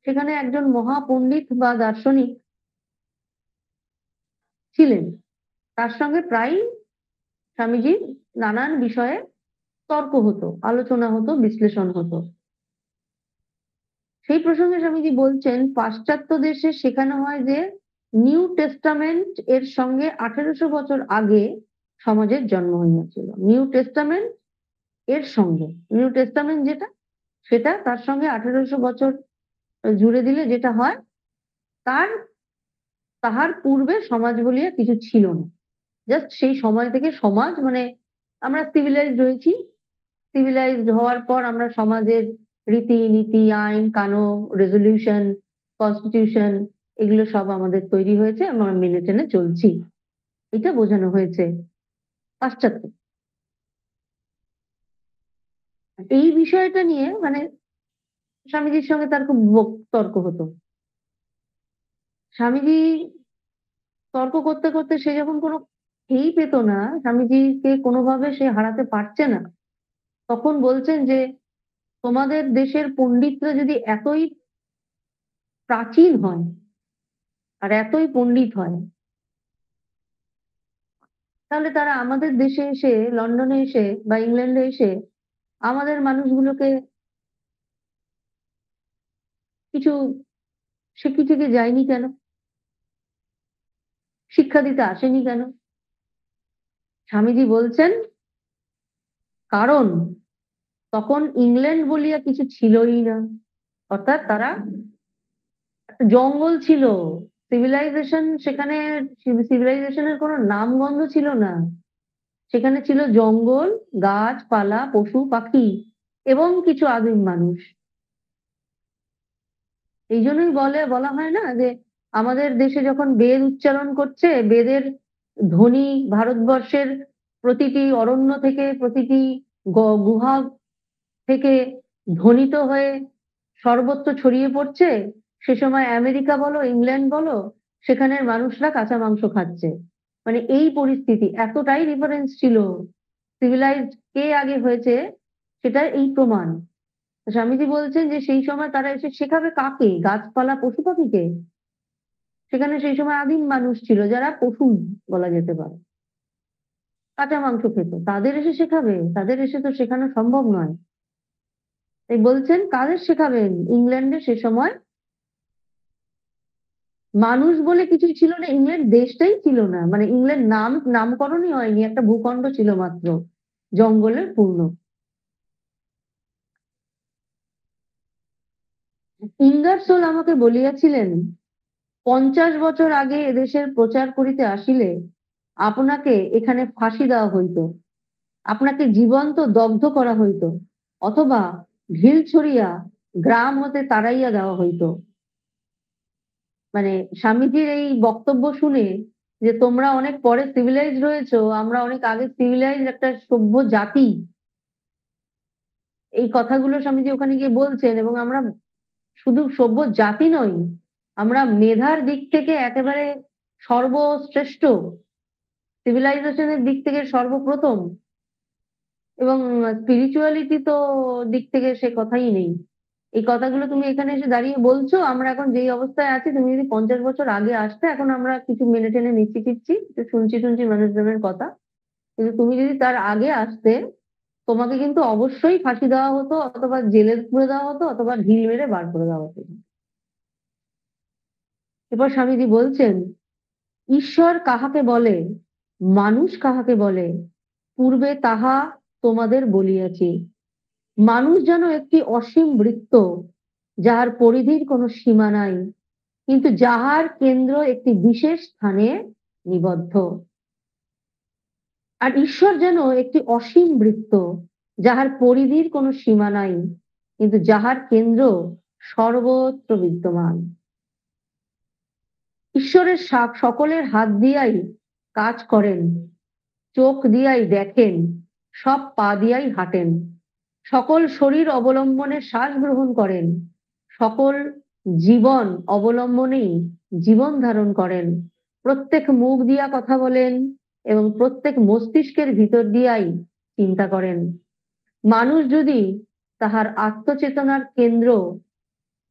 সেখানে একজন মহাপণ্ডিত বা দার্শনিক ছিলেন, তার সঙ্গে প্রায় স্বামীজির নানান বিষয়ে তর্ক হতো, আলোচনা হতো, বিশ্লেষণ হতো। সেই প্রসঙ্গে স্বামীজি বলছেন, পাশ্চাত্য দেশে শেখানো হয় যে নিউ টেস্টামেন্ট এর সঙ্গে 1800 বছর আগে সমাজের জন্ম হইয়াছিল। নিউ টেস্টামেন্ট এর সঙ্গে, নিউ টেস্টামেন্ট যেটা, সেটা তার সঙ্গে 1800 বছর জুড়ে দিলে যেটা হয়, তার তাহার পূর্বে সমাজ বলিয়া কিছু ছিল না। জাস্ট সেই সময় থেকে সমাজ, মানে আমরা সিভিলাইজড হয়েছি, সিভিলাইজড হওয়ার পর আমরা সমাজের রীতি নীতি, আইন কানুন, রেজলিউশন, কনস্টিটিউশন, এগুলো সব আমাদের তৈরি হয়েছে, আমরা মেনে টেনে চলছি, এটা বোঝানো হয়েছে পাশ্চাত্যে। এই বিষয়টা নিয়ে মানে স্বামীজির সঙ্গে তার খুব তর্ক হতো। স্বামীজি তর্ক করতে করতে সে যখন কোনো খেই পেত না, স্বামীজিকে কোনোভাবে সে হারাতে পারছে না, তখন বলছেন যে তোমাদের দেশের পণ্ডিতরা যদি এতই প্রাচীন হয় আর এতই পণ্ডিত হয়, তাহলে তারা আমাদের দেশে এসে, লন্ডনে এসে বা ইংল্যান্ডে এসে আমাদের মানুষগুলোকে কিছু শিক্ষিত থেকে যায়নি কেন? শিক্ষা দিতে আসেনি কেন? স্বামীজি বলছেন, কারণ তখন ইংল্যান্ড বলিয়া কিছু ছিলই না। অর্থাৎ তারা একটা জঙ্গল ছিল। সেখানে সিভিলাইজেশনের কোনো নামগন্ধ ছিল না। সেখানে ছিল জঙ্গল, গাছপালা, পশু-পাখি এবং কিছু আদিম মানুষ। এইজন্যই বলা হয় না যে আমাদের দেশে যখন বেদ উচ্চারণ করছে, বেদের ধ্বনি ভারতবর্ষের প্রতিটি অরণ্য থেকে, প্রতিটি গুহা থেকে ধ্বনিত হয়ে সর্বত্র ছড়িয়ে পড়ছে। সে সময় আমেরিকা বলো, ইংল্যান্ড বলো, সেখানের মানুষরা কাঁচা মাংস খাচ্ছে। মানে এই পরিস্থিতি, এতটাই ডিফারেন্স ছিল। সিভিলাইজড কে আগে হয়েছে সেটার এই প্রমাণ। স্বামীজি বলছেন যে সেই সময় তারা এসে শেখাবে কাকে? গাছপালা, পশু পাখিকে? সেখানে সেই সময় আদিম মানুষ ছিল যারা পশু বলা যেতে পারে, কাঁচা মাংস খেত। তাদের এসে শেখাবে? তাদের এসে তো শেখানো সম্ভব নয়। তাই বলছেন কাদের শেখাবেন? ইংল্যান্ডে সে সময় মানুষ বলে কিছুই ছিল না, ইংল্যান্ড দেশটাই ছিল না। মানে ইংল্যান্ড নামকরণই হয়নি, একটা ভূখণ্ড ছিল মাত্র, জঙ্গলের পূর্ণ। ইঙ্গারসোল আমাকে বলিয়াছিলেন, 50 বছর আগে এদেশের প্রচার করিতে আসিলে আপনাকে এখানে ফাঁসি দেওয়া হইত, আপনাকে জীবন্ত দগ্ধ করা হইত, অথবা ঢিল ছড়িয়া গ্রাম হতে তাড়াইয়া দেওয়া হইত। মানে স্বামীজির এই বক্তব্য শুনে যে তোমরা অনেক পরে সিভিলাইজ রয়েছো, আমরা অনেক আগে সিভিলাইজ একটা সভ্য জাতি, এই কথাগুলো স্বামীজি ওখানে গিয়ে বলছেন। এবং আমরা শুধু সভ্য জাতি নই, আমরা মেধার দিক থেকে একেবারে সর্বশ্রেষ্ঠ, সিভিলাইজেশনের দিক থেকে সর্বপ্রথম, এবং স্পিরিচুয়ালিটি তো দিক থেকে সে কথাই নেই। এই কথাগুলো তুমি এখানে এসে দাঁড়িয়ে বলছো। আমরা এখন যেই অবস্থায় আছি, তুমি যদি 50 বছর আগে আসতে, এখন আমরা কিছু মেনে টেনে নিচ্ছি টিচ্ছি, শুনছি মানুষজনের কথা। কিন্তু তুমি যদি তার আগে আসতে, তোমাকে কিন্তু অবশ্যই ফাঁসি দেওয়া হতো, অথবা জেলে পুরে দেওয়া হতো, অথবা ঢিল মেরে বার করে দেওয়া হতো। এরপর স্বামীজি বলছেন, ঈশ্বর কাহাকে বলে, মানুষ কাহাকে বলে, পূর্বে তাহা তোমাদের বলিয়াছি। মানুষ যেন একটি অসীম বৃত্ত, যাহার পরিধির কোনো সীমা নাই, কিন্তু যাহার কেন্দ্র একটি বিশেষ স্থানে নিবদ্ধ। আর ঈশ্বর যেন একটি অসীম বৃত্ত, যাহার পরিধির কোনো সীমা নাই, কিন্তু যাহার কেন্দ্র সর্বত্র বিদ্যমান। ঈশ্বরের সকলের হাত দিয়াই কাজ করেন, চোখ দিয়াই দেখেন, সব পা দিয়াই হাঁটেন, সকল শরীর অবলম্বনে শ্বাস গ্রহণ করেন, সকল জীবন অবলম্বনেই জীবন ধারণ করেন, প্রত্যেক মুখ দিয়া কথা বলেন এবং প্রত্যেক মস্তিষ্কের ভিতর দিয়াই চিন্তা করেন। মানুষ যদি তাহার আত্মচেতনার কেন্দ্র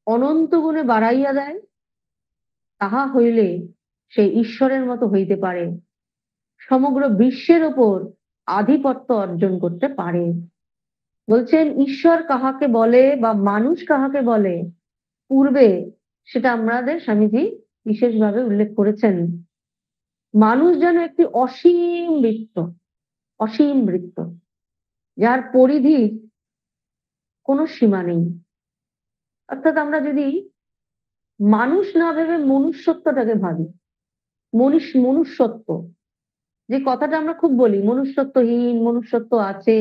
অনন্ত গুণে বাড়াইয়া দেয়, তাহা হইলে সে ঈশ্বরের মতো হইতে পারে, সমগ্র বিশ্বের ওপর আধিপত্য অর্জন করতে পারে। বলছেন ঈশ্বর কাহাকে বলে বা মানুষ কাহাকে বলে, পূর্বে সেটা আমাদের স্বামীজি বিশেষভাবে উল্লেখ করেছেন। মানুষ যেন একটি অসীম বৃত্ত, অসীম বৃত্ত, যার পরিধির কোনো সীমা নেই। অর্থাৎ আমরা যদি মানুষ না ভেবে মনুষ্যত্বটাকে ভাবি, মনুষ্যত্ব, যে কথাটা আমরা খুব বলি, মনুষ্যত্বহীন, মনুষ্যত্ব আছে,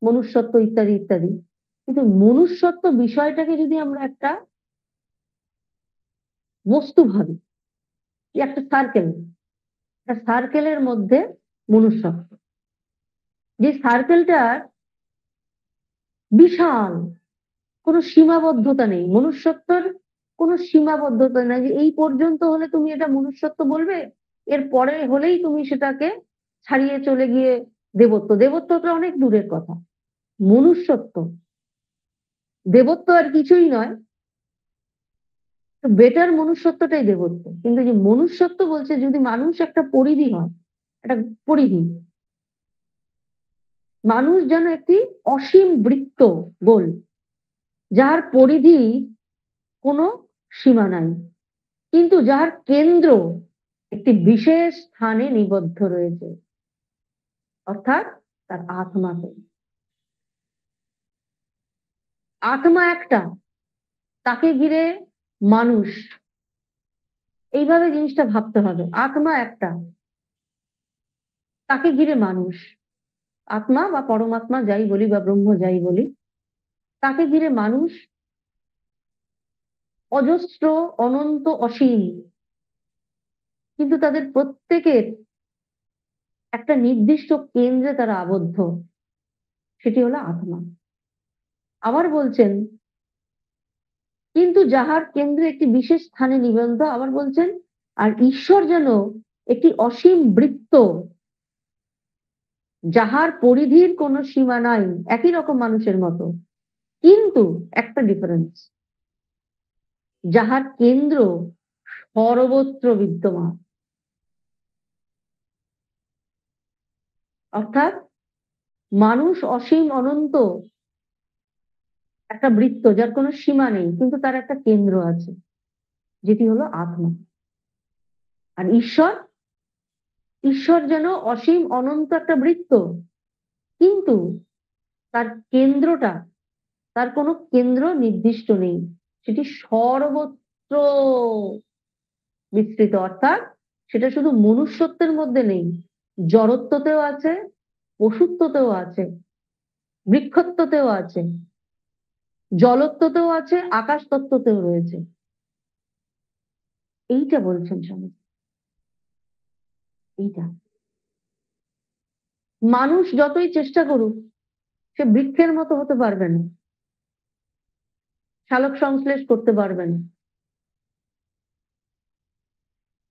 মনুষ্যত্ব ইত্যাদি ইত্যাদি। কিন্তু মনুষ্যত্ব বিষয়টাকে যদি আমরা একটা বস্তু ভাবি, একটা সার্কেলের মধ্যে মনুষ্যত্ব, যে সার্কেলটার বিশাল, কোনো সীমাবদ্ধতা নেই। মনুষ্যত্বের কোনো সীমাবদ্ধতা নেই যে এই পর্যন্ত হলে তুমি এটা মনুষ্যত্ব বলবে, এর পরে হলেই তুমি সেটাকে ছাড়িয়ে চলে গিয়ে দেবত্ব। দেবত্বটা অনেক দূরের কথা। মনুষ্যত্ব, দেবত্ব আর কিছুই নয়, বেটার মনুষ্যত্বটাই দেবত্ব। কিন্তু যে মনুষ্যত্ব বলছে, যদি মানুষ একটা পরিধি হয়, একটা পরিধি, মানুষ যেন একটি অসীম বৃত্ত, গোল, যার পরিধি কোনো সীমা নাই, কিন্তু যার কেন্দ্র একটি বিশেষ স্থানে নিবদ্ধ রয়েছে, অর্থাৎ তার আত্মাতে। আত্মা একটা, তাকে ঘিরে মানুষ। এইভাবে জিনিসটা ভাবতে হবে। আত্মা একটা, তাকে ঘিরে মানুষ। আত্মা বা পরমাত্মা যাই বলি বা ব্রহ্ম যাই বলি, তাকে ঘিরে মানুষ অজস্র, অনন্ত, অসীম। কিন্তু তাদের প্রত্যেকের একটা নির্দিষ্ট কেন্দ্রে তারা আবদ্ধ, সেটি হলো আত্মা। আবার বলছেন, কিন্তু যাহার কেন্দ্রে একটি বিশেষ স্থানে নিবদ্ধ, আবার বলছেন, আর ঈশ্বর যেন একটি অসীম বৃত্ত, যাহার পরিধির কোনো সীমা নাই, একই রকম মানুষের মতো, কিন্তু একটা ডিফারেন্স, যাহার কেন্দ্র সর্বত্র বিদ্যমান। অর্থাৎ মানুষ অসীম অনন্ত একটা বৃত্ত, যার কোনো সীমা নেই, কিন্তু তার একটা কেন্দ্র আছে, যেটি হলো আত্মা। আর ঈশ্বর, ঈশ্বর যেন অসীম অনন্ত একটা বৃত্ত, কিন্তু তার কেন্দ্রটা, তার কোনো কেন্দ্র নির্দিষ্ট নেই, সেটি সর্বত্র বিস্তৃত। অর্থাৎ সেটা শুধু মনুষ্যত্বের মধ্যে নেই, জড়ত্বতেও আছে, পশুত্বতেও আছে, বৃক্ষত্বতেও আছে, জলত্বতেও আছে, আকাশ তত্ত্বতেও রয়েছে। এইটা বলছেন স্বামী, এইটা। মানুষ যতই চেষ্টা করুক, সে বৃক্ষের মতো হতে পারবে না, সালোক সংশ্লেষ করতে পারবে না।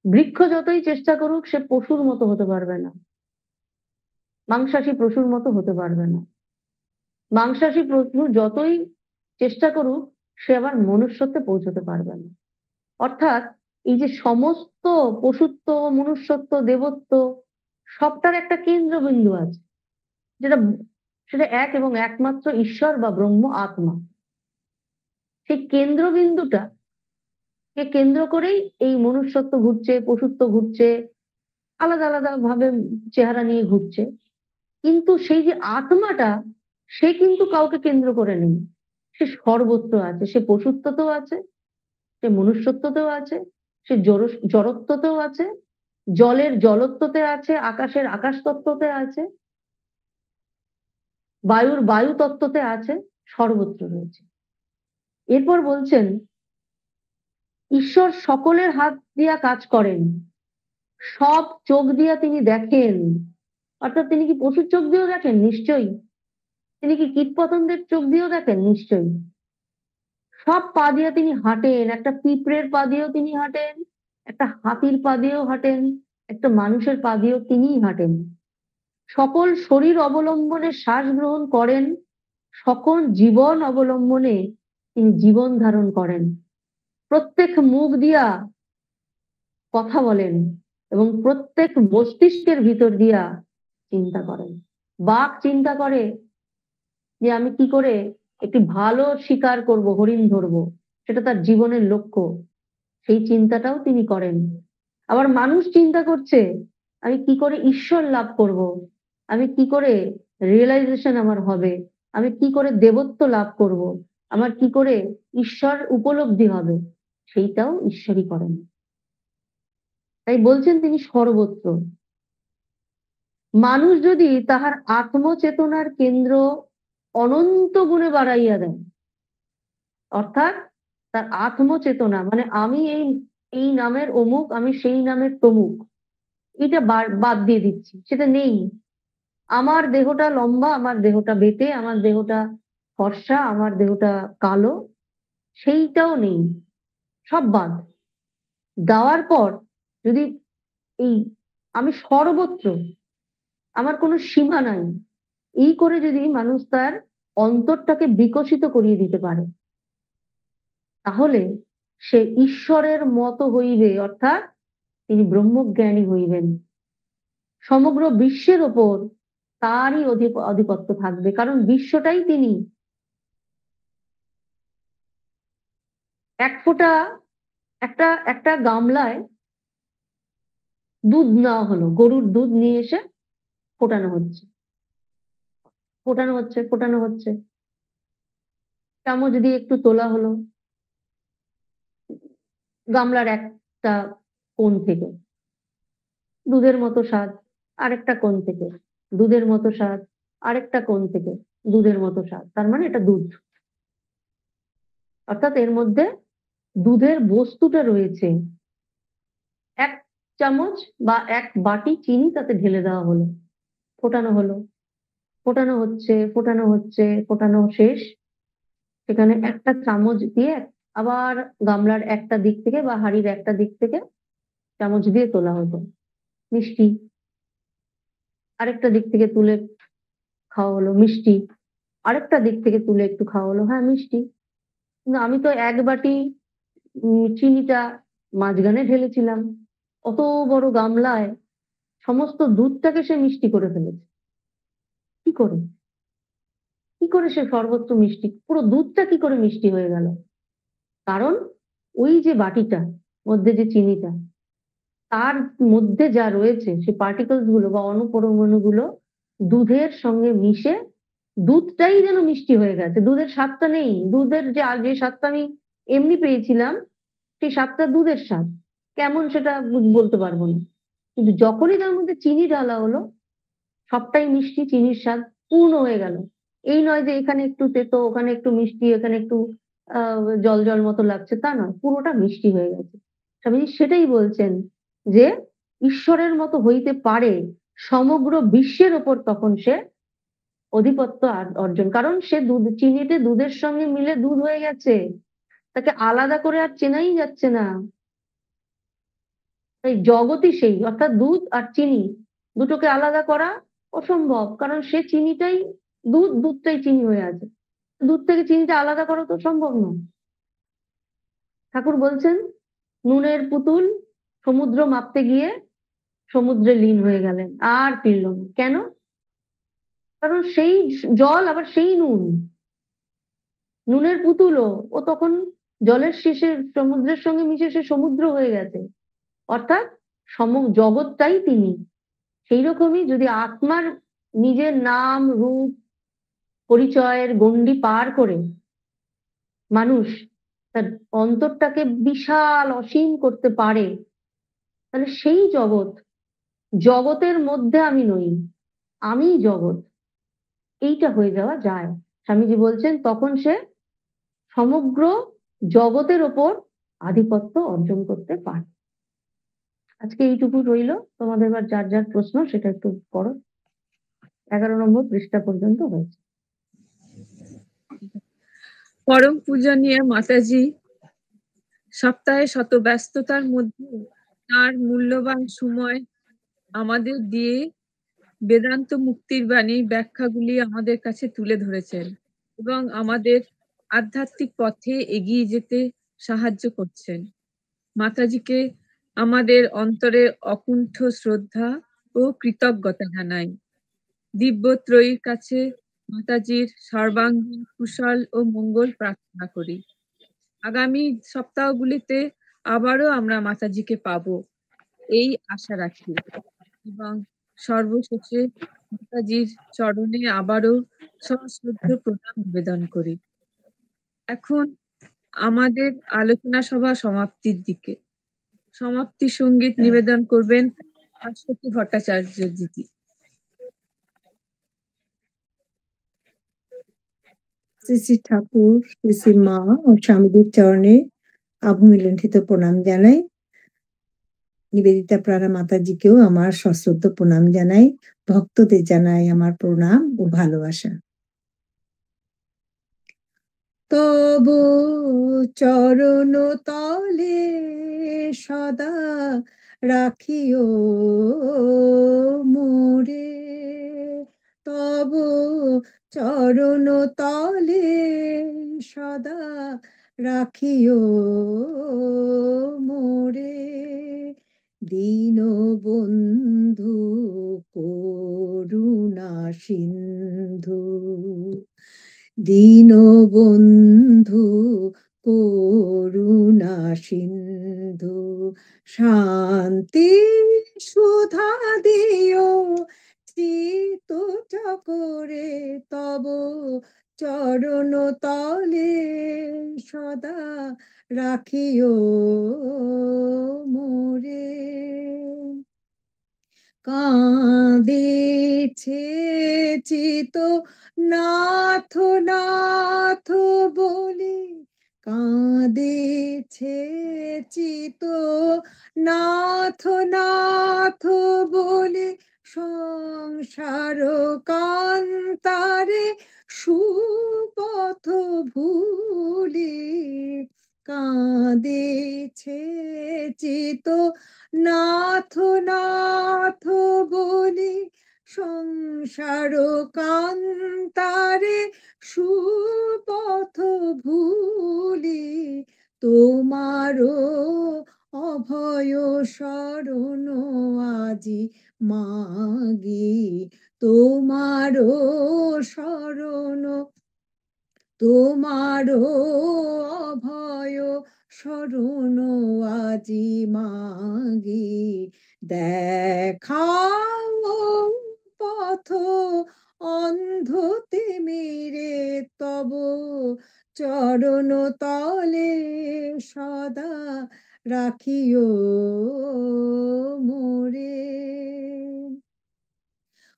বৃক্ষ যতই চেষ্টা করুক, সে পশুর মতো হতে পারবে না, মাংসাশী পশুর মতো হতে পারবে না। মাংসাশী পশু যতই চেষ্টা করুক, সে আবার মনুষ্যত্বে পৌঁছতে পারবে না। অর্থাৎ এই যে সমস্ত পশুত্ব, মনুষ্যত্ব, দেবত্ব, সবটার একটা কেন্দ্রবিন্দু আছে, যেটা, সেটা এক এবং একমাত্র ঈশ্বর বা ব্রহ্ম আত্মা। সেই কেন্দ্রবিন্দুটা কে কেন্দ্র করেই এই মনুষ্যত্ব ঘুরছে, পশুত্ব ঘুরছে, আলাদা আলাদা ভাবে চেহারা নিয়ে ঘুরছে। কিন্তু সেই যে আত্মাটা, সে কিন্তু কাউকে কেন্দ্র করে নেই, সে সর্বত্র আছে। সে পশুত্বতেও আছে, সে মনুষ্যত্বতেও আছে, সে জড়ত্বতেও আছে, জলের জলত্বতে আছে, আকাশের আকাশ তত্ত্বতে আছে, বায়ুর বায়ু তত্ত্বতে আছে, সর্বত্র রয়েছে। এরপর বলছেন, ঈশ্বর সকলের হাত দিয়া কাজ করেন, সব চোখ দিয়া তিনি দেখেন। অর্থাৎ তিনি কি পশুর চোখ দিয়েও দেখেন? নিশ্চয়ই। তিনি কি কীটপতঙ্গের চোখ দিয়েও দেখেন? নিশ্চয়ই। সব পা দিয়ে তিনি হাঁটেন, একটা পিঁপড়ের পা দিয়েও তিনি হাঁটেন, একটা হাতির পা দিয়েও হাঁটেন, একটা মানুষের পা দিয়েও তিনিই হাঁটেন। সকল শরীর অবলম্বনে শ্বাস গ্রহণ করেন, সকল জীবন অবলম্বনে তিনি জীবন ধারণ করেন। প্রত্যেক মুখ দিয়া কথা বলেন এবং প্রত্যেক মস্তিষ্কের ভিতর দিয়া চিন্তা করেন। বাঘ চিন্তা করে যে আমি কি করে একটি ভালো শিকার করব, হরিণ ধরবো, সেটা তার জীবনের লক্ষ্য, সেই চিন্তাটাও তিনি করেন। আবার মানুষ চিন্তা করছে আমি কি করে ঈশ্বর লাভ করব, আমি কি করে রিয়েলাইজেশন আমার হবে, আমি কি করে দেবত্ব লাভ করব, আমার কি করে ঈশ্বর উপলব্ধি হবে, সেইটাও ঈশ্বরই করেন। তাই বলছেন তিনি সর্বত্র। মানুষ যদি তাহার আত্মচেতনার কেন্দ্র অনন্ত গুণে বাড়াইয়া দেয়, অর্থাৎ তার আত্মচেতনা মানে আমি এই এই নামের অমুক, আমি সেই নামের তমুক, এটা বাদ দিয়ে দিচ্ছি, সেটা নেই। আমার দেহটা লম্বা, আমার দেহটা বেঁটে, আমার দেহটা ফর্সা, আমার দেহটা কালো, সেইটাও নেই, সব বাদ দেওয়ার পর যদি এই আমি সর্বত্র, আমার কোনো সীমা নাই, এই করে যদি মানুষ তার অন্তরটাকে বিকশিত করিয়ে দিতে পারে, তাহলে সে ঈশ্বরের মতো হইবে। অর্থাৎ তিনি ব্রহ্মজ্ঞানী হইবেন। সমগ্র বিশ্বের ওপর তারই আধিপত্য থাকবে, কারণ বিশ্বটাই তিনি। এক ফোঁটা, একটা একটা গামলায় দুধ নেওয়া হলো, গরুর দুধ নিয়ে এসে ফোটানো হচ্ছে, ফোটানো হচ্ছে, ফোটানো হচ্ছে। চামচ দিয়ে একটু তোলা হলো গামলার একটা কোণ থেকে, দুধের মতো স্বাদ, আরেকটা কোণ থেকে দুধের মতো স্বাদ, আরেকটা কোণ থেকে দুধের মতো স্বাদ, তার মানে এটা দুধ। অর্থাৎ এর মধ্যে দুধের বস্তুটা রয়েছে। এক চামচ বা এক বাটি চিনি তাতে ঢেলে দেওয়া হলো, ফোটানো হলো, ফোটানো হচ্ছে, ফোটানো হচ্ছে, ফোটানো শেষ। সেখানে একটা চামচ দিয়ে আবার গামলার একটা দিক থেকে বা হাঁড়ির একটা দিক থেকে চামচ দিয়ে তোলা হতো মিষ্টি, আরেকটা দিক থেকে তুলে খাওয়া হলো মিষ্টি, আরেকটা দিক থেকে তুলে একটু খাওয়া হলো, হ্যাঁ মিষ্টি। কিন্তু আমি তো এক বাটি চিনিটা মাঝখানে ঢেলেছিলাম, অত বড় গামলায় সমস্ত দুধটাকে সে মিষ্টি করে ফেলেছে। কি করে? কি করে সে সর্বত্র মিষ্টি, পুরো দুধটা কি করে মিষ্টি হয়ে গেল? কারণ ওই যে বাটিটা মধ্যে যে চিনিটা, তার মধ্যে যা রয়েছে সে পার্টিকলস গুলো বা অণুপরমাণু গুলো দুধের সঙ্গে মিশে দুধটাই যেন মিষ্টি হয়ে গেছে। দুধের স্বাদটা নেই, দুধের যে স্বাদটা আমি এমনি পেয়েছিলাম সেই স্বাদটা দুধের স্বাদ কেমন সেটা বলতে পারবো না। কিন্তু যখনই তার মধ্যে চিনি ঢালা হলো সবটাই মিষ্টি, চিনির স্বাদ পূর্ণ হয়ে গেল। এই নয় যে এখানে একটু তেতো, ওখানে একটু মিষ্টি, এখানে একটু জল জল মতো লাগছে, তা নয়, পুরোটা মিষ্টি হয়ে গেছে। স্বামীজি সেটাই বলছেন যে ঈশ্বরের মতো হইতে পারে সমগ্র বিশ্বের ওপর তখন সে অধিপত্য অর্জন, কারণ সে দুধ চিনিতে দুধের সঙ্গে মিলে দুধ হয়ে গেছে, তাকে আলাদা করে আর চেনাই যাচ্ছে না। তাই জগৎই সেই, অর্থাৎ দুধ আর চিনি দুটোকে আলাদা করা অসম্ভব, কারণ সে চিনিটাই দুধ, দুধটাই চিনি হয়ে আছে। দুধ থেকে চিনিটা আলাদা করা তো সম্ভব নয়। ঠাকুর বলছেন নুনের পুতুল সমুদ্র মাপতে গিয়ে সমুদ্রে লীন হয়ে গেলেন, আর ফিরল না। কেন? কারণ সেই জল আবার সেই নুন। নুনের পুতুলও ও তখন জলের শেষে সমুদ্রের সঙ্গে মিশে সে সমুদ্র হয়ে গেছে, অর্থাৎ জগৎটাই তিনি। সেই রকমই যদি আত্মার নিজের নাম রূপ পরিচয়ের গণ্ডি পার করে মানুষ তার অন্তরটাকে বিশাল অসীম করতে পারে, তাহলে সেই জগৎ, জগতের মধ্যে আমি নই, আমি জগৎ, এইটা হয়ে যাওয়া যায়। স্বামীজি বলছেন তখন সে সমগ্র জগতের ওপর আধিপত্য অর্জন করতে পারে। আজকে এইটুকু রইল, তোমাদের এবার যার যার প্রশ্ন সেটা একটু করো। 11 নম্বর পৃষ্ঠা পর্যন্ত হয়েছে। পরম পূজনীয় মাতাজি, সপ্তাহে শত ব্যস্ততার মধ্যে তার মূল্যবান সময় আমাদের দিয়ে বেদান্ত মুক্তির বাণীর ব্যাখ্যাগুলি আমাদের কাছে তুলে ধরেছেন এবং আমাদের আধ্যাত্মিক পথে এগিয়ে যেতে সাহায্য করছেন। মাতাজিকে আমাদের অন্তরে অকুণ্ঠ শ্রদ্ধা ও কৃতজ্ঞতা জানাই। দিব্যত্রয়ীর কাছে মাতাজির সর্বাঙ্গীন কুশল ও মঙ্গল প্রার্থনা করি। আগামী সপ্তাহগুলিতে আবারও আমরা মাতাজিকে পাবো এই আশা রাখি এবং সর্বশেষে মাতাজির চরণে আবারও সশ্রদ্ধ প্রণাম নিবেদন করি। এখন আমাদের আলোচনা সভা সমাপ্তির দিকে। সমাপ্তি সঙ্গীত নিবেদন করবেন ভাস্বতী ভট্টাচার্য দিদি। শ্রী শ্রী ঠাকুর, শ্রী শ্রী মা ও স্বামীদের চরণে আভূমিলুণ্ঠিত প্রণাম জানাই। নিবেদিতা প্রাণা মাতাজিকেও আমার সশ্রদ্ধ প্রণাম জানাই। ভক্তদের জানাই আমার প্রণাম ও ভালোবাসা। তব চরণ তলে সদা রাখিও মোরে, তব চরণ তলে সদা রাখিও মোরে, দীনবন্ধু করুণা সিন্ধু, দীনবন্ধু করুণা সিন্ধু, শান্তি সুধা দিও চিত চকরে, তব চরণ তলে সদা রাখিও মোরে। কাঁদিছে চিত নাথ নাথ বলে, কাঁদিছে চিত নাথ নাথ বলে, সংসার কান্তারে সুপথ ভুলি। কাঁদিছে চিত নাথ নাথ বলি, সংসার কান্তারে সুপথ ভুলি। তোমারও অভয় শরণ আজি মাগি, তোমারও শরণ, তোমারও অভয় শরণ আজি মাগি। দেখাও পথ অন্ধতে মেরে, তব চরণ তলে সদা রাখিও মোরে।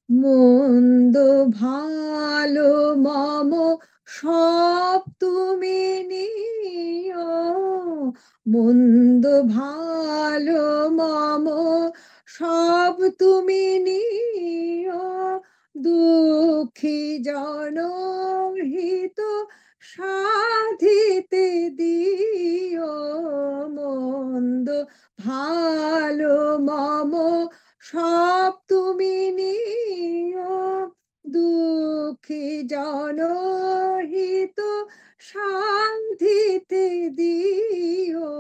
মন্দ ভালো মম সব তুমি নিও, মন্দ ভালো মম সব তুমি নিও। দুঃখী জনহিত সাধিতে দিও, মন্দ ভালো মম সব তুমি নিও। দুঃখী জনহিত সাধিতে দিও।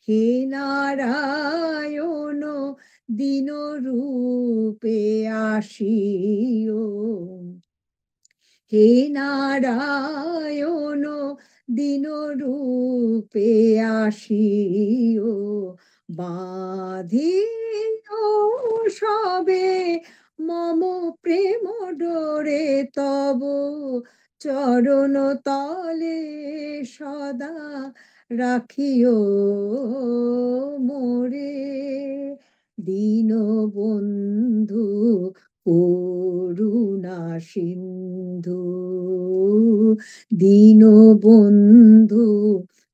হে নারায়ণ দীন রূপে আসিও, হে নারায়ণ দীন রূপে আসিও। বাঁধিও সবে মম প্রেম ডোরে, তব চরণ তলে সদা রাখিও মোরে। দীনবন্ধু করুণা সিন্ধু, দীনবন্ধু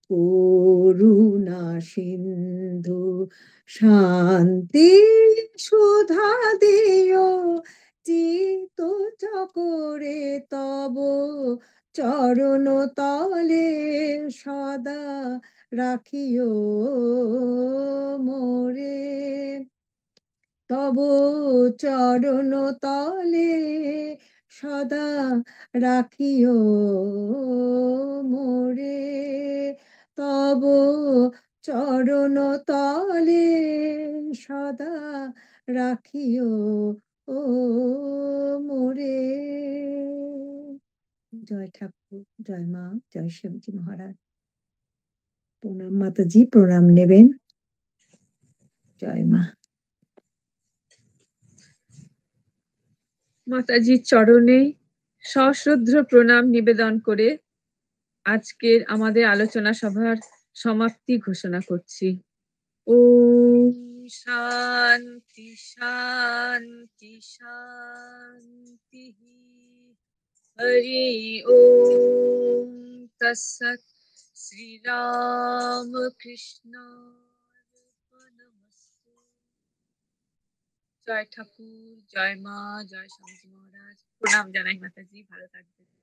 করুণা সিন্ধু, শান্তি সুধা দিও চিত চকরে, তব চরণ তলে সদা রাখিও মোরে। তব চরণ তলে সদা রাখিও মোরে। তব চরণ তলে সদা রাখিও মোরে। জয় ঠাকুর, জয় মা, জয় শিবজি মহারাজ। প্রণাম মাতাজি, প্রণাম নেবেন। জয় মা। মাতাজির চরণে সশ্রদ্ধ প্রণাম নিবেদন করে আজকের আমাদের আলোচনা সভার সমাপ্তি ঘোষণা করছি। ওম শান্তি শান্তি শান্তি। হরি ওম তৎসৎ। শ্রীরাম কৃষ্ণ। জয় ঠাকুর, জয় মা, জয় স্বামীজি মহারাজ। প্রণাম জানাই মাতাজি, ভালো থাকবেন।